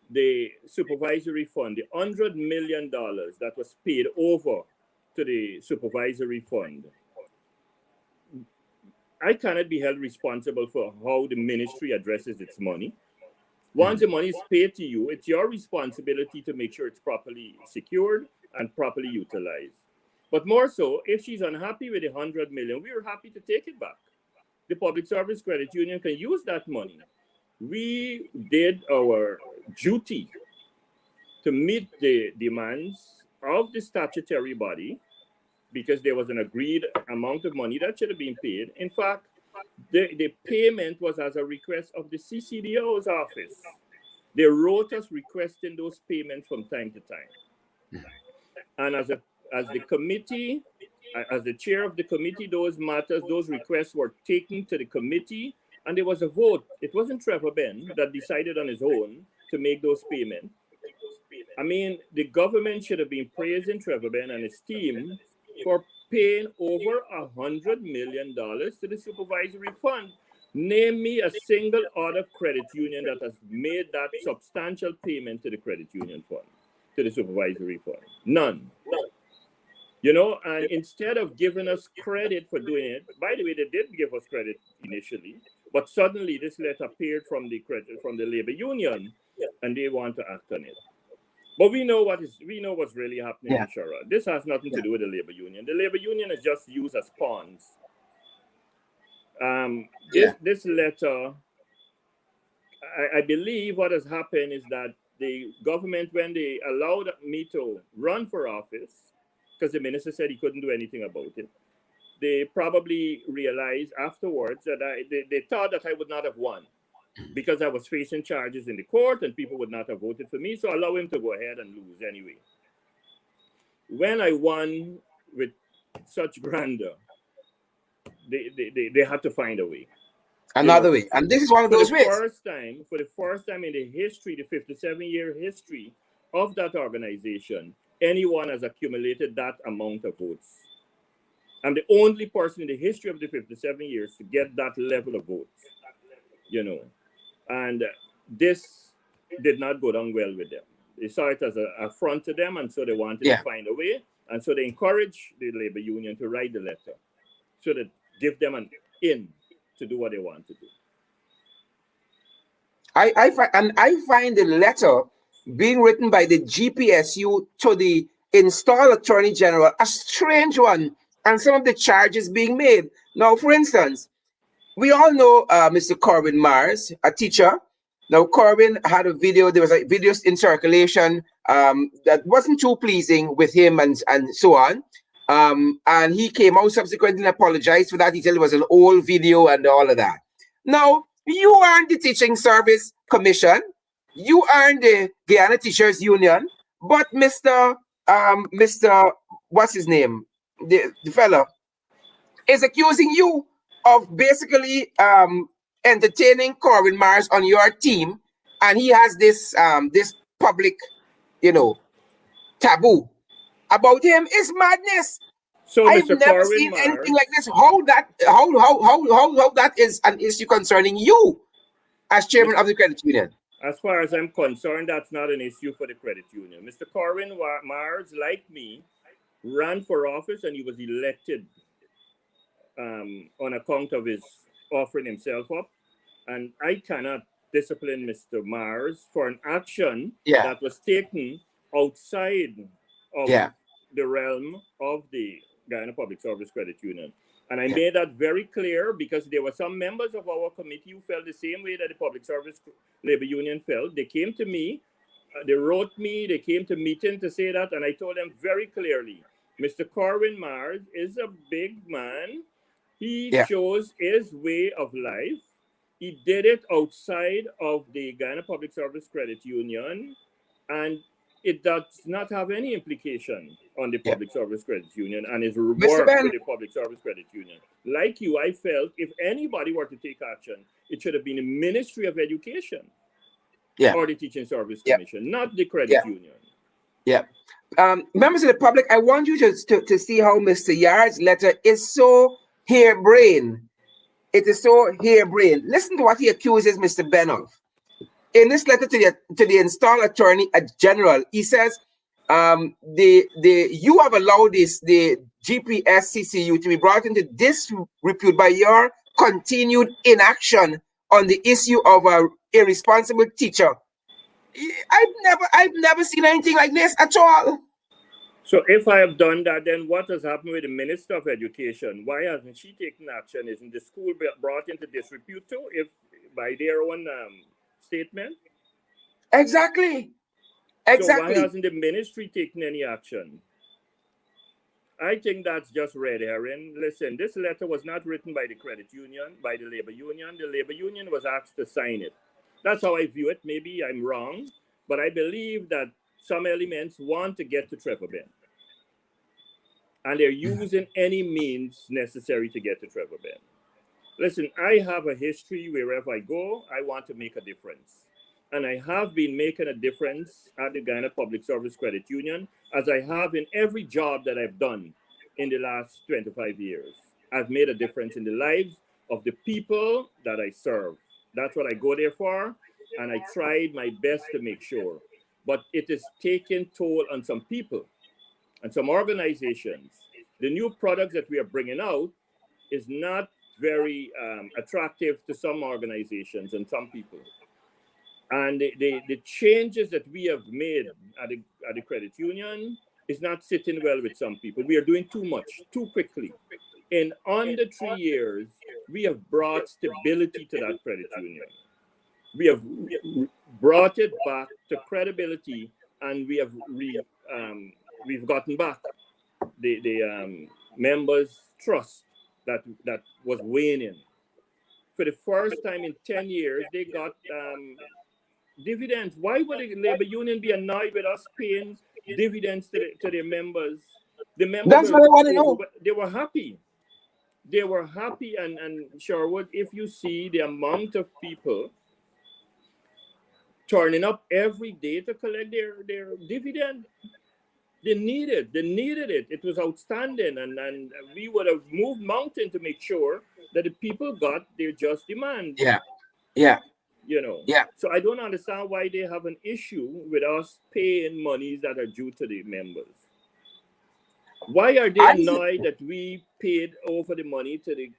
the supervisory fund, the $100 million that was paid over to the supervisory fund. I cannot be held responsible for how the ministry addresses its money. Once the money is paid to you, it's your responsibility to make sure it's properly secured and properly utilized. But more so, if she's unhappy with the $100 million, we're happy to take it back. The Public Service Credit Union can use that money. We did our duty to meet the demands of the statutory body because there was an agreed amount of money that should have been paid. In fact, the payment was as a request of the CCDO's office. They wrote us requesting those payments from time to time. And as the committee, as the chair of the committee, those matters, those requests were taken to the committee, and there was a vote. It wasn't Trevor Benn that decided on his own to make those payments. I mean, the government should have been praising Trevor Benn and his team for paying over $100 million to the supervisory fund. Name me a single other credit union that has made that substantial payment to the credit union fund, to the supervisory fund. None. You know, and instead of giving us credit for doing it, by the way, they did give us credit initially, but suddenly this letter appeared from the labor union, and they want to act on it. But we know what's really happening in Shara. This has nothing to do with the labor union. The labor union is just used as pawns. This letter, I believe what has happened is that the government, when they allowed me to run for office, because the minister said he couldn't do anything about it, they probably realized afterwards that they thought that I would not have won because I was facing charges in the court and people would not have voted for me, so allow him to go ahead and lose anyway. When I won with such grandeur, they had to find a way. Another way. And this is one of those ways. For the first time in the history, the 57-year history of that organization, anyone has accumulated that amount of votes. I'm the only person in the history of the 57 years to get that level of votes, you know. And this did not go down well with them. They saw it as an affront to them, and so they wanted to find a way. And so they encouraged the labor union to write the letter so that give them an in to do what they want to do. I find the letter being written by the GPSU to the installed Attorney General a strange one, and some of the charges being made. Now, for instance, we all know Mr. Corbin Mars, a teacher. Now, Corbin had a video. There was a video in circulation that wasn't too pleasing with him and so on. And he came out subsequently and apologized for that. He said it was an old video and all of that. Now, you aren't the Teaching Service Commission. You aren't the Guyana Teachers Union. But Mr. What's his name? The fella is accusing you of basically entertaining Corbin Mars on your team, and he has this public, taboo about him. Is madness. So I've Mr. never Corbin seen Mars, anything like this. How that is an issue concerning you as chairman of the credit union. As far as I'm concerned, that's not an issue for the credit union. Mr. Corwin Mars, like me, ran for office and he was elected on account of his offering himself up. And I cannot discipline Mr. Mars for an action Yeah. that was taken outside of Yeah. the realm of the Guyana Public Service Credit Union. And I Yeah. made that very clear because there were some members of our committee who felt the same way that the Public Service Labor Union felt. They came to me, they wrote me, they came to meeting to say that, and I told them very clearly, Mr. Corwin Mars is a big man. He Yeah. chose his way of life. He did it outside of the Guyana Public Service Credit Union, and it does not have any implication on the Public Service Credit Union and his work Benn. with the Public Service Credit Union. Like you, I felt if anybody were to take action, it should have been the Ministry of Education or the Teaching Service Commission, not the credit union. Yeah. Members of the public, I want you to see how Mr. Yard's letter is so harebrained. It is so harebrained. Listen to what he accuses Mr. Benn of. In this letter to the installed attorney general, he says, you have allowed the GPSCCU to be brought into disrepute by your continued inaction on the issue of a irresponsible teacher. I've never seen anything like this at all. So if I have done that, then what has happened with the Minister of Education? Why hasn't she taken action? Isn't the school brought into disrepute too, if by their own statement? Exactly. So why hasn't the ministry taken any action? I think that's just red herring. Listen, this letter was not written by the credit union, by the labor union. The labor union was asked to sign it. That's how I view it. Maybe I'm wrong, but I believe that some elements want to get to Trevor Benn. And they're using any means necessary to get to Trevor Benn. Listen, I have a history wherever I go, I want to make a difference. And I have been making a difference at the Guyana Public Service Credit Union, as I have in every job that I've done in the last 25 years. I've made a difference in the lives of the people that I serve. That's what I go there for, and I tried my best to make sure. But it is taking toll on some people and some organizations. The new products that we are bringing out is not very attractive to some organizations and some people. And the changes that we have made at the credit union is not sitting well with some people. We are doing too much, too quickly. In under 3 years, we have brought stability to that credit union. We have brought it back to credibility, and we have we've gotten back the members' trust that was waning. For the first time in 10 years, they got dividends. Why would the labor union be annoyed with us paying dividends to their members? The members, that's what I want to know. They were happy. They were happy, and Sherwood, if you see the amount of people turning up every day to collect their dividend, they needed it. It was outstanding, and we would have moved mountain to make sure that the people got their just demand. Yeah. You know. Yeah. So I don't understand why they have an issue with us paying monies that are due to the members. Why are they annoyed that we paid over the money to the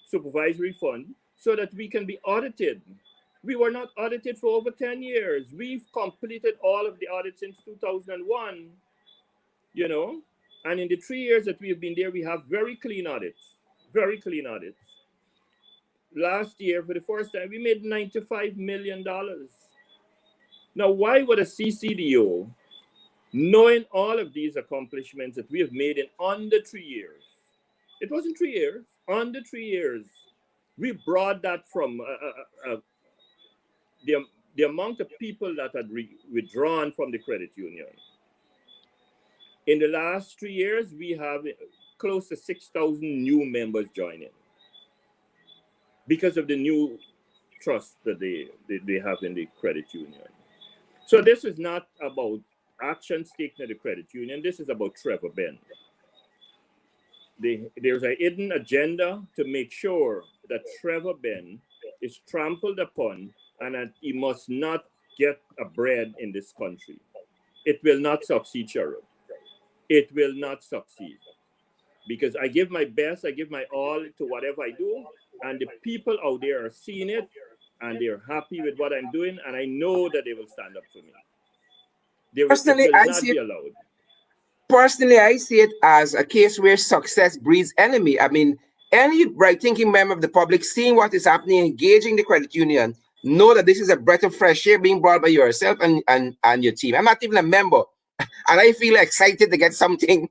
supervisory fund so that we can be audited? We were not audited for over 10 years. We've completed all of the audits since 2001, you know. And in the 3 years that we've been there, we have very clean audits. Last year, for the first time, we made $95 million. Now, why would a CCDO, knowing all of these accomplishments that we have made in under 3 years, it wasn't 3 years, under 3 years, we brought that from the amount of people that had withdrawn from the credit union. In the last 3 years, we have close to 6,000 new members joining because of the new trust that they have in the credit union. So this is not about actions taken at the credit union. This is about Trevor Benn. There's a hidden agenda to make sure that Trevor Benn is trampled upon and that he must not get a bread in this country. It will not succeed, Cheryl. It will not succeed. Because I give my best, I give my all to whatever I do, and the people out there are seeing it, and they're happy with what I'm doing, and I know that they will stand up for me. It Personally, will not be allowed. Personally, I see it as a case where success breeds enemy. I mean, any right-thinking member of the public seeing what is happening, engaging the credit union, know that this is a breath of fresh air being brought by yourself and your team. I'm not even a member, and I feel excited to get something,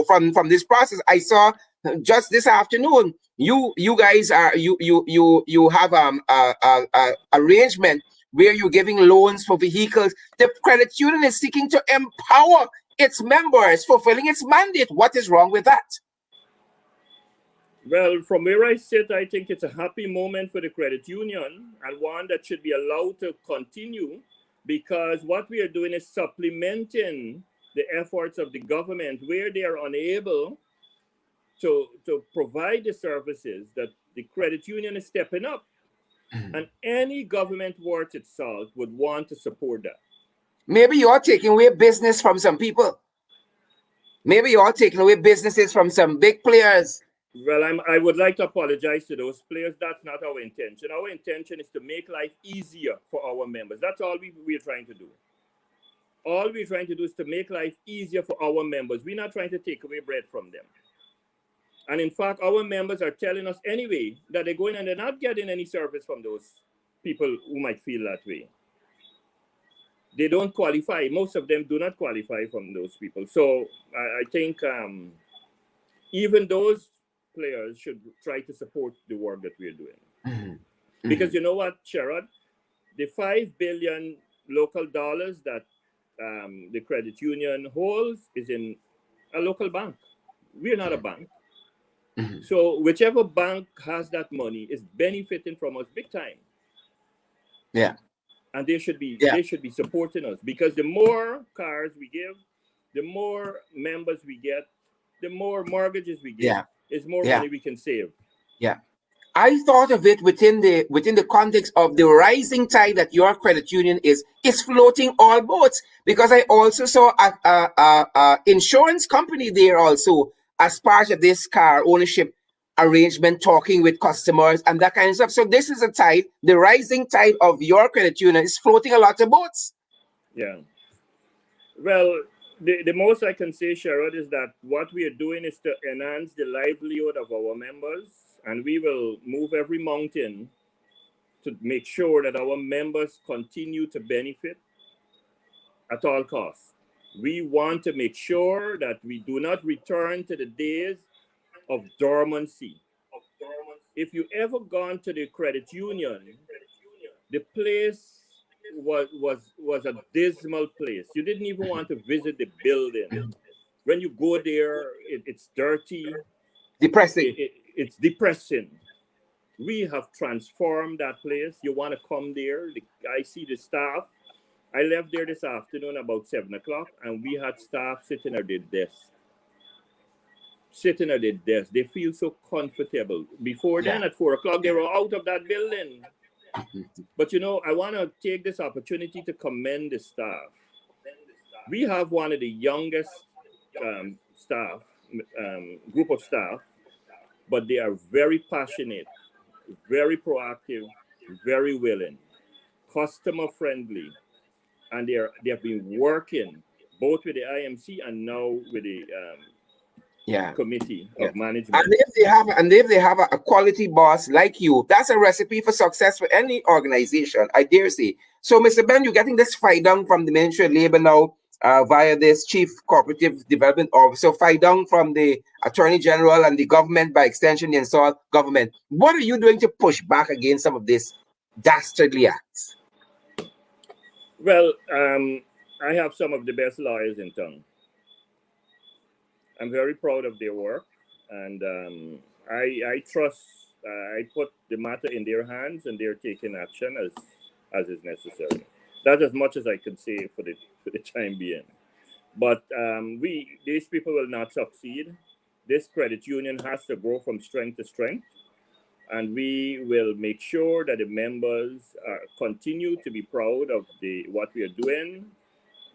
from this process. I saw just this afternoon, you guys are you have a arrangement where you're giving loans for vehicles. The credit union is seeking to empower its members, fulfilling its mandate. What is wrong with that? Well, from where I sit, I think it's a happy moment for the credit union, and one that should be allowed to continue, because what we are doing is supplementing the efforts of the government where they are unable to provide the services that the credit union is stepping up. And any government worth its salt would want to support that. Maybe you're taking away business from some people. Maybe you're taking away businesses from some big players. Well, I would like to apologize to those players. That's not our intention. Our intention is to make life easier for our members. That's all we're trying to do. All we're trying to do is to make life easier for our members. We're not trying to take away bread from them. And in fact, our members are telling us anyway that they're going and they're not getting any service from those people who might feel that way. They don't qualify. Most of them do not qualify from those people. So I think even those players should try to support the work that we're doing. Mm-hmm. Because you know what, Sherrod? The $5 billion local dollars that the credit union holds is in a local bank. We're not a bank. Mm-hmm. So whichever bank has that money is benefiting from us big time. Yeah. And they should be supporting us, because the more cars we give, the more members we get, the more mortgages we get, is more money we can save. Yeah. I thought of it within the context of the rising tide that your credit union is floating all boats, because I also saw a insurance company there also as part of this car ownership arrangement, talking with customers and that kind of stuff. So this is a tide, the rising tide of your credit union is floating a lot of boats. Yeah. Well, the most I can say, Sherrod, is that what we are doing is to enhance the livelihood of our members, and we will move every mountain to make sure that our members continue to benefit at all costs. We want to make sure that we do not return to the days of dormancy. If you ever gone to the credit union, the place was a dismal place. You didn't even want to visit the building. When you go there, it's dirty, depressing. It's depressing. We have transformed that place. You want to come there? I see the staff. I left there this afternoon about 7 o'clock, and we had staff sitting at their desk. They feel so comfortable. Before then, at 4 o'clock, they were out of that building. But I want to take this opportunity to commend the staff. We have one of the youngest group of staff, but they are very passionate, very proactive, very willing, customer friendly, and they have been working both with the IMC and now with the committee of management. And if they have a quality boss like you, that's a recipe for success for any organization, I dare say. So, Mr. Benn, you're getting this fight down from the Ministry of Labor now via this Chief Cooperative Development Officer, fight down from the Attorney General and the government, by extension, the installed government. What are you doing to push back against some of these dastardly acts? Well, I have some of the best lawyers in town. I'm very proud of their work, and I trust. I put the matter in their hands, and they're taking action as is necessary. That's as much as I can say for the time being. But these people will not succeed. This credit union has to grow from strength to strength, And we will make sure that the members continue to be proud of what we are doing.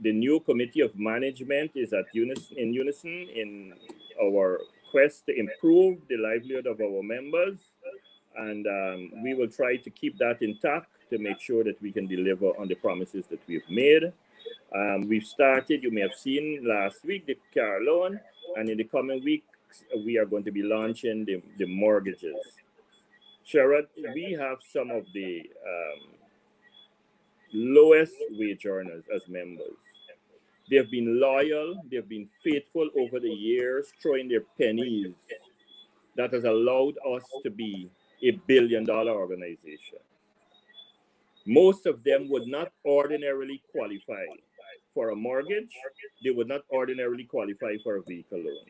The new committee of management is in unison in our quest to improve the livelihood of our members. And we will try to keep that intact to make sure that we can deliver on the promises that we've made. We've started, you may have seen last week, the car loan, and in the coming weeks, we are going to be launching the mortgages. Sherrod, we have some of the lowest wage earners as members. They've been loyal, they've been faithful over the years, throwing their pennies. That has allowed us to be a billion-dollar organization. Most of them would not ordinarily qualify for a mortgage. They would not ordinarily qualify for a vehicle loan.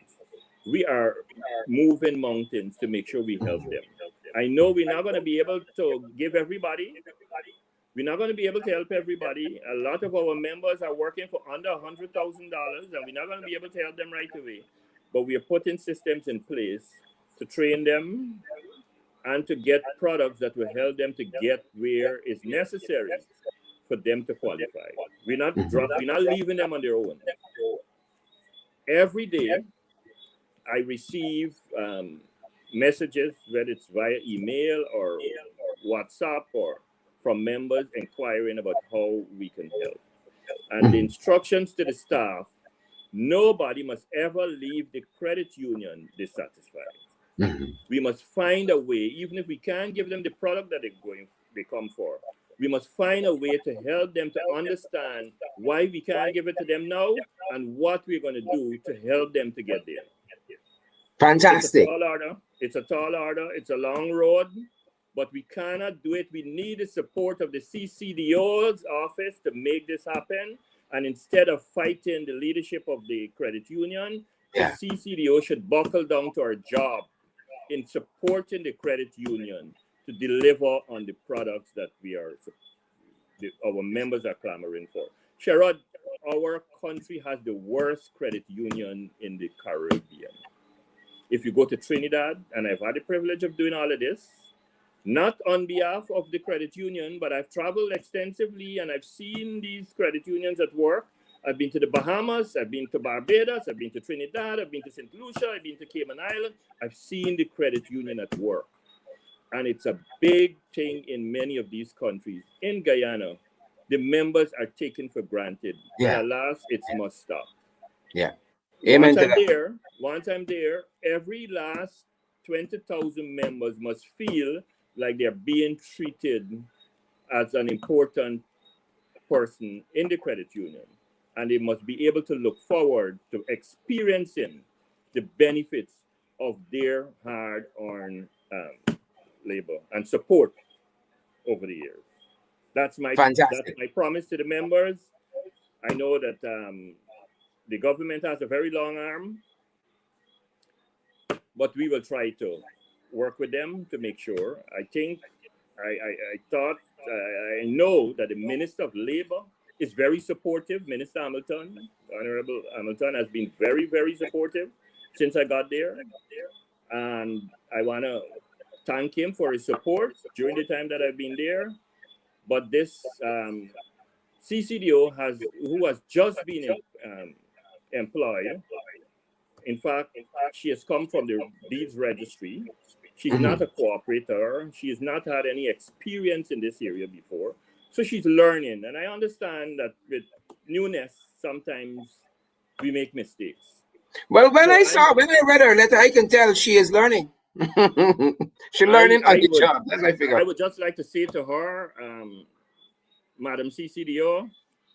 We are moving mountains to make sure we help them. I know we're not going to be able to give everybody. We're not going to be able to help everybody. A lot of our members are working for under $100,000, and we're not going to be able to help them right away. But we are putting systems in place to train them and to get products that will help them to get where is necessary for them to qualify. We're not leaving them on their own. Every day, I receive messages, whether it's via email or WhatsApp or from members inquiring about how we can help. And the instructions to the staff, nobody must ever leave the credit union dissatisfied. We must find a way, even if we can't give them the product that they come for, we must find a way to help them to understand why we can't give it to them now and what we're going to do to help them to get there. Fantastic. It's a tall order. It's a long road, but we cannot do it. We need the support of the CCDO's office to make this happen. And instead of fighting the leadership of the credit union, the CCDO should buckle down to our job in supporting the credit union to deliver on the products that our members are clamoring for. Sherrod, our country has the worst credit union in the Caribbean. If you go to Trinidad, and I've had the privilege of doing all of this, not on behalf of the credit union, but I've traveled extensively and I've seen these credit unions at work. I've been to the Bahamas, I've been to Barbados, I've been to Trinidad, I've been to St. Lucia, I've been to Cayman Island. I've seen the credit union at work. And it's a big thing in many of these countries. In Guyana, the members are taken for granted. Yeah. And alas, it must stop. Yeah. Amen to that. Once I'm there, every last 20,000 members must feel like they're being treated as an important person in the credit union. And they must be able to look forward to experiencing the benefits of their hard-earned labor and support over the years. That's my promise to the members. I know that the government has a very long arm, but we will try to work with them to make sure. I know that the Minister of Labor is very supportive. Minister Hamilton, Honorable Hamilton, has been very, very supportive since I got there. And I want to thank him for his support during the time that I've been there. But this CCDO who has just been employed, in fact, she has come from the deeds registry. She's not a cooperator. She has not had any experience in this area before. So she's learning. And I understand that with newness, sometimes we make mistakes. Well, when I read her letter, I can tell she is learning. She's learning on the job. That's my figure. I would just like to say to her, Madam CCDO,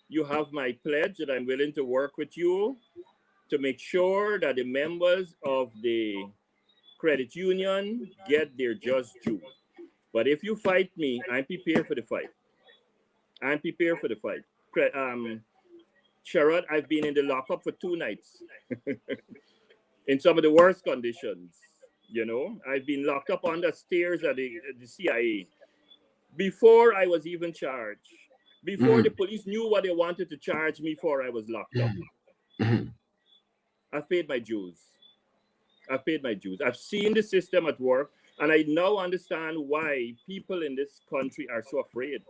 you have my pledge that I'm willing to work with you to make sure that the members of the credit union get their just due. But if you fight me, I'm prepared for the fight. I'm prepared for the fight. Sherrod, I've been in the lockup for 2 nights in some of the worst conditions. You know, I've been locked up on the stairs at the CIA before I was even charged. Before the police knew what they wanted to charge me for, I was locked up. I've paid my dues. I've seen the system at work. And I now understand why people in this country are so afraid.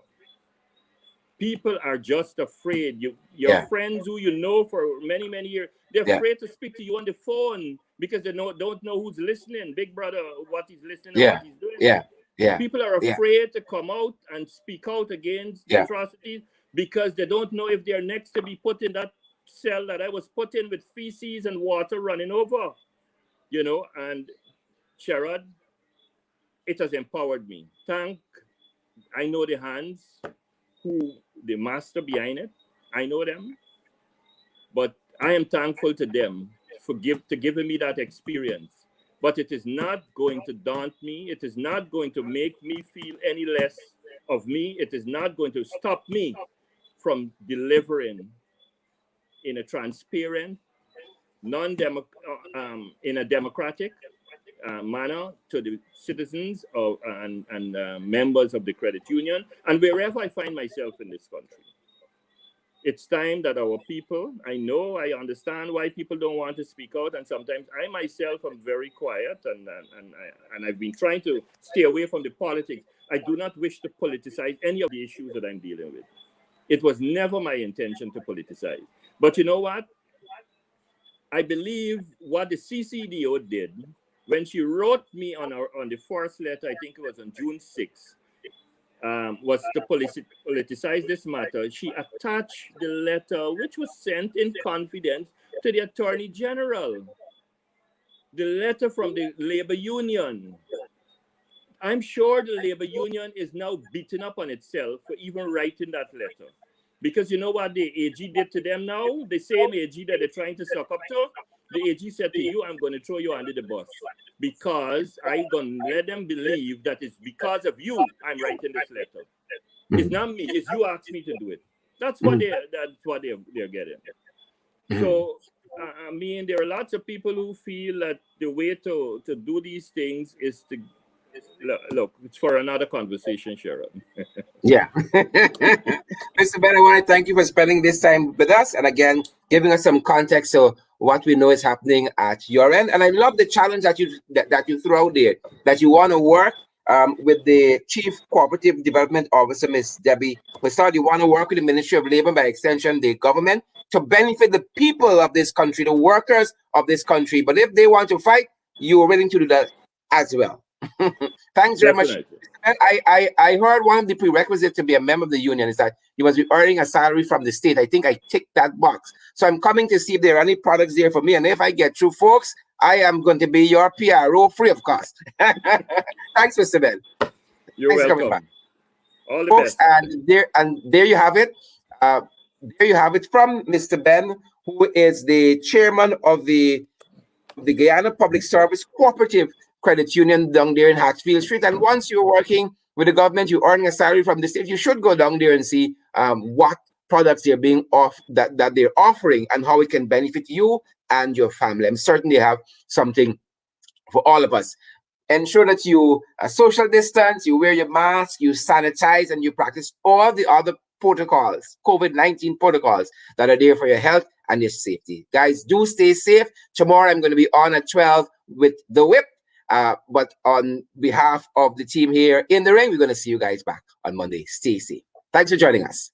People are just afraid. Your Yeah. friends who you know for many, many years, they're Yeah. afraid to speak to you on the phone because they don't know who's listening. Big brother, what he's listening and Yeah. what he's doing. Yeah. Yeah. People are Yeah. afraid to come out and speak out against the Yeah. atrocities because they don't know if they're next to be put in that cell that I was put in with feces and water running over. You know, and Sherrod, it has empowered me. I know the hands who the master behind it. I know them, but I am thankful to them for giving me that experience. But it is not going to daunt me. It is not going to make me feel any less of me. It is not going to stop me from delivering in a transparent, in a democratic manner to the citizens and members of the credit union and wherever I find myself in this country. It's time that our people, I understand why people don't want to speak out, and sometimes I myself am very quiet, and I've been trying to stay away from the politics. I do not wish to politicize any of the issues that I'm dealing with. It was never my intention to politicize. But you know what? I believe what the CCDO did when she wrote me on the first letter, I think it was on June 6th, was to politicize this matter. She attached the letter, which was sent in confidence to the Attorney General, the letter from the labor union. I'm sure the labor union is now beating up on itself for even writing that letter. Because you know what the AG did to them now? The same AG that they're trying to suck up to? The AG said to you, I'm going to throw you under the bus because I'm going to let them believe that it's because of you I'm writing this letter. It's not me. It's you asked me to do it. That's what they're getting. So, I mean, there are lots of people who feel that the way to do these things is to look. It's for another conversation, Sharon. Yeah. Mr. Ben, I want to thank you for spending this time with us and again giving us some context to what we know is happening at your end. And I love the challenge that you threw out there, that you want to work with the Chief Cooperative Development Officer, Ms. Debbie Hussard. You want to work with the Ministry of Labor, by extension, the government, to benefit the people of this country, the workers of this country. But if they want to fight, you are willing to do that as well. Thanks very much. Definitely. And I heard one of the prerequisites to be a member of the union is that you must be earning a salary from the state. I think I ticked that box. So I'm coming to see if there are any products there for me. And if I get through, folks, I am going to be your PRO free of cost. Thanks, Mr. Ben. You're Thanks for coming welcome. back. All the Folks, best. and there you have it. There you have it from Mr. Ben, who is the chairman of the Guyana Public Service Cooperative Credit Union down there in Hatfield Street. And once you're working with the government, you're earning a salary from the state, you should go down there and see what products they're being that they're offering and how it can benefit you and your family. I'm certain they have something for all of us. Ensure that you social distance, you wear your mask, you sanitize, and you practice all the other protocols, COVID-19 protocols that are there for your health and your safety. Guys, do stay safe. Tomorrow I'm going to be on at 12 with the whip. But on behalf of the team here in the ring, we're going to see you guys back on Monday. Stay safe. Thanks for joining us.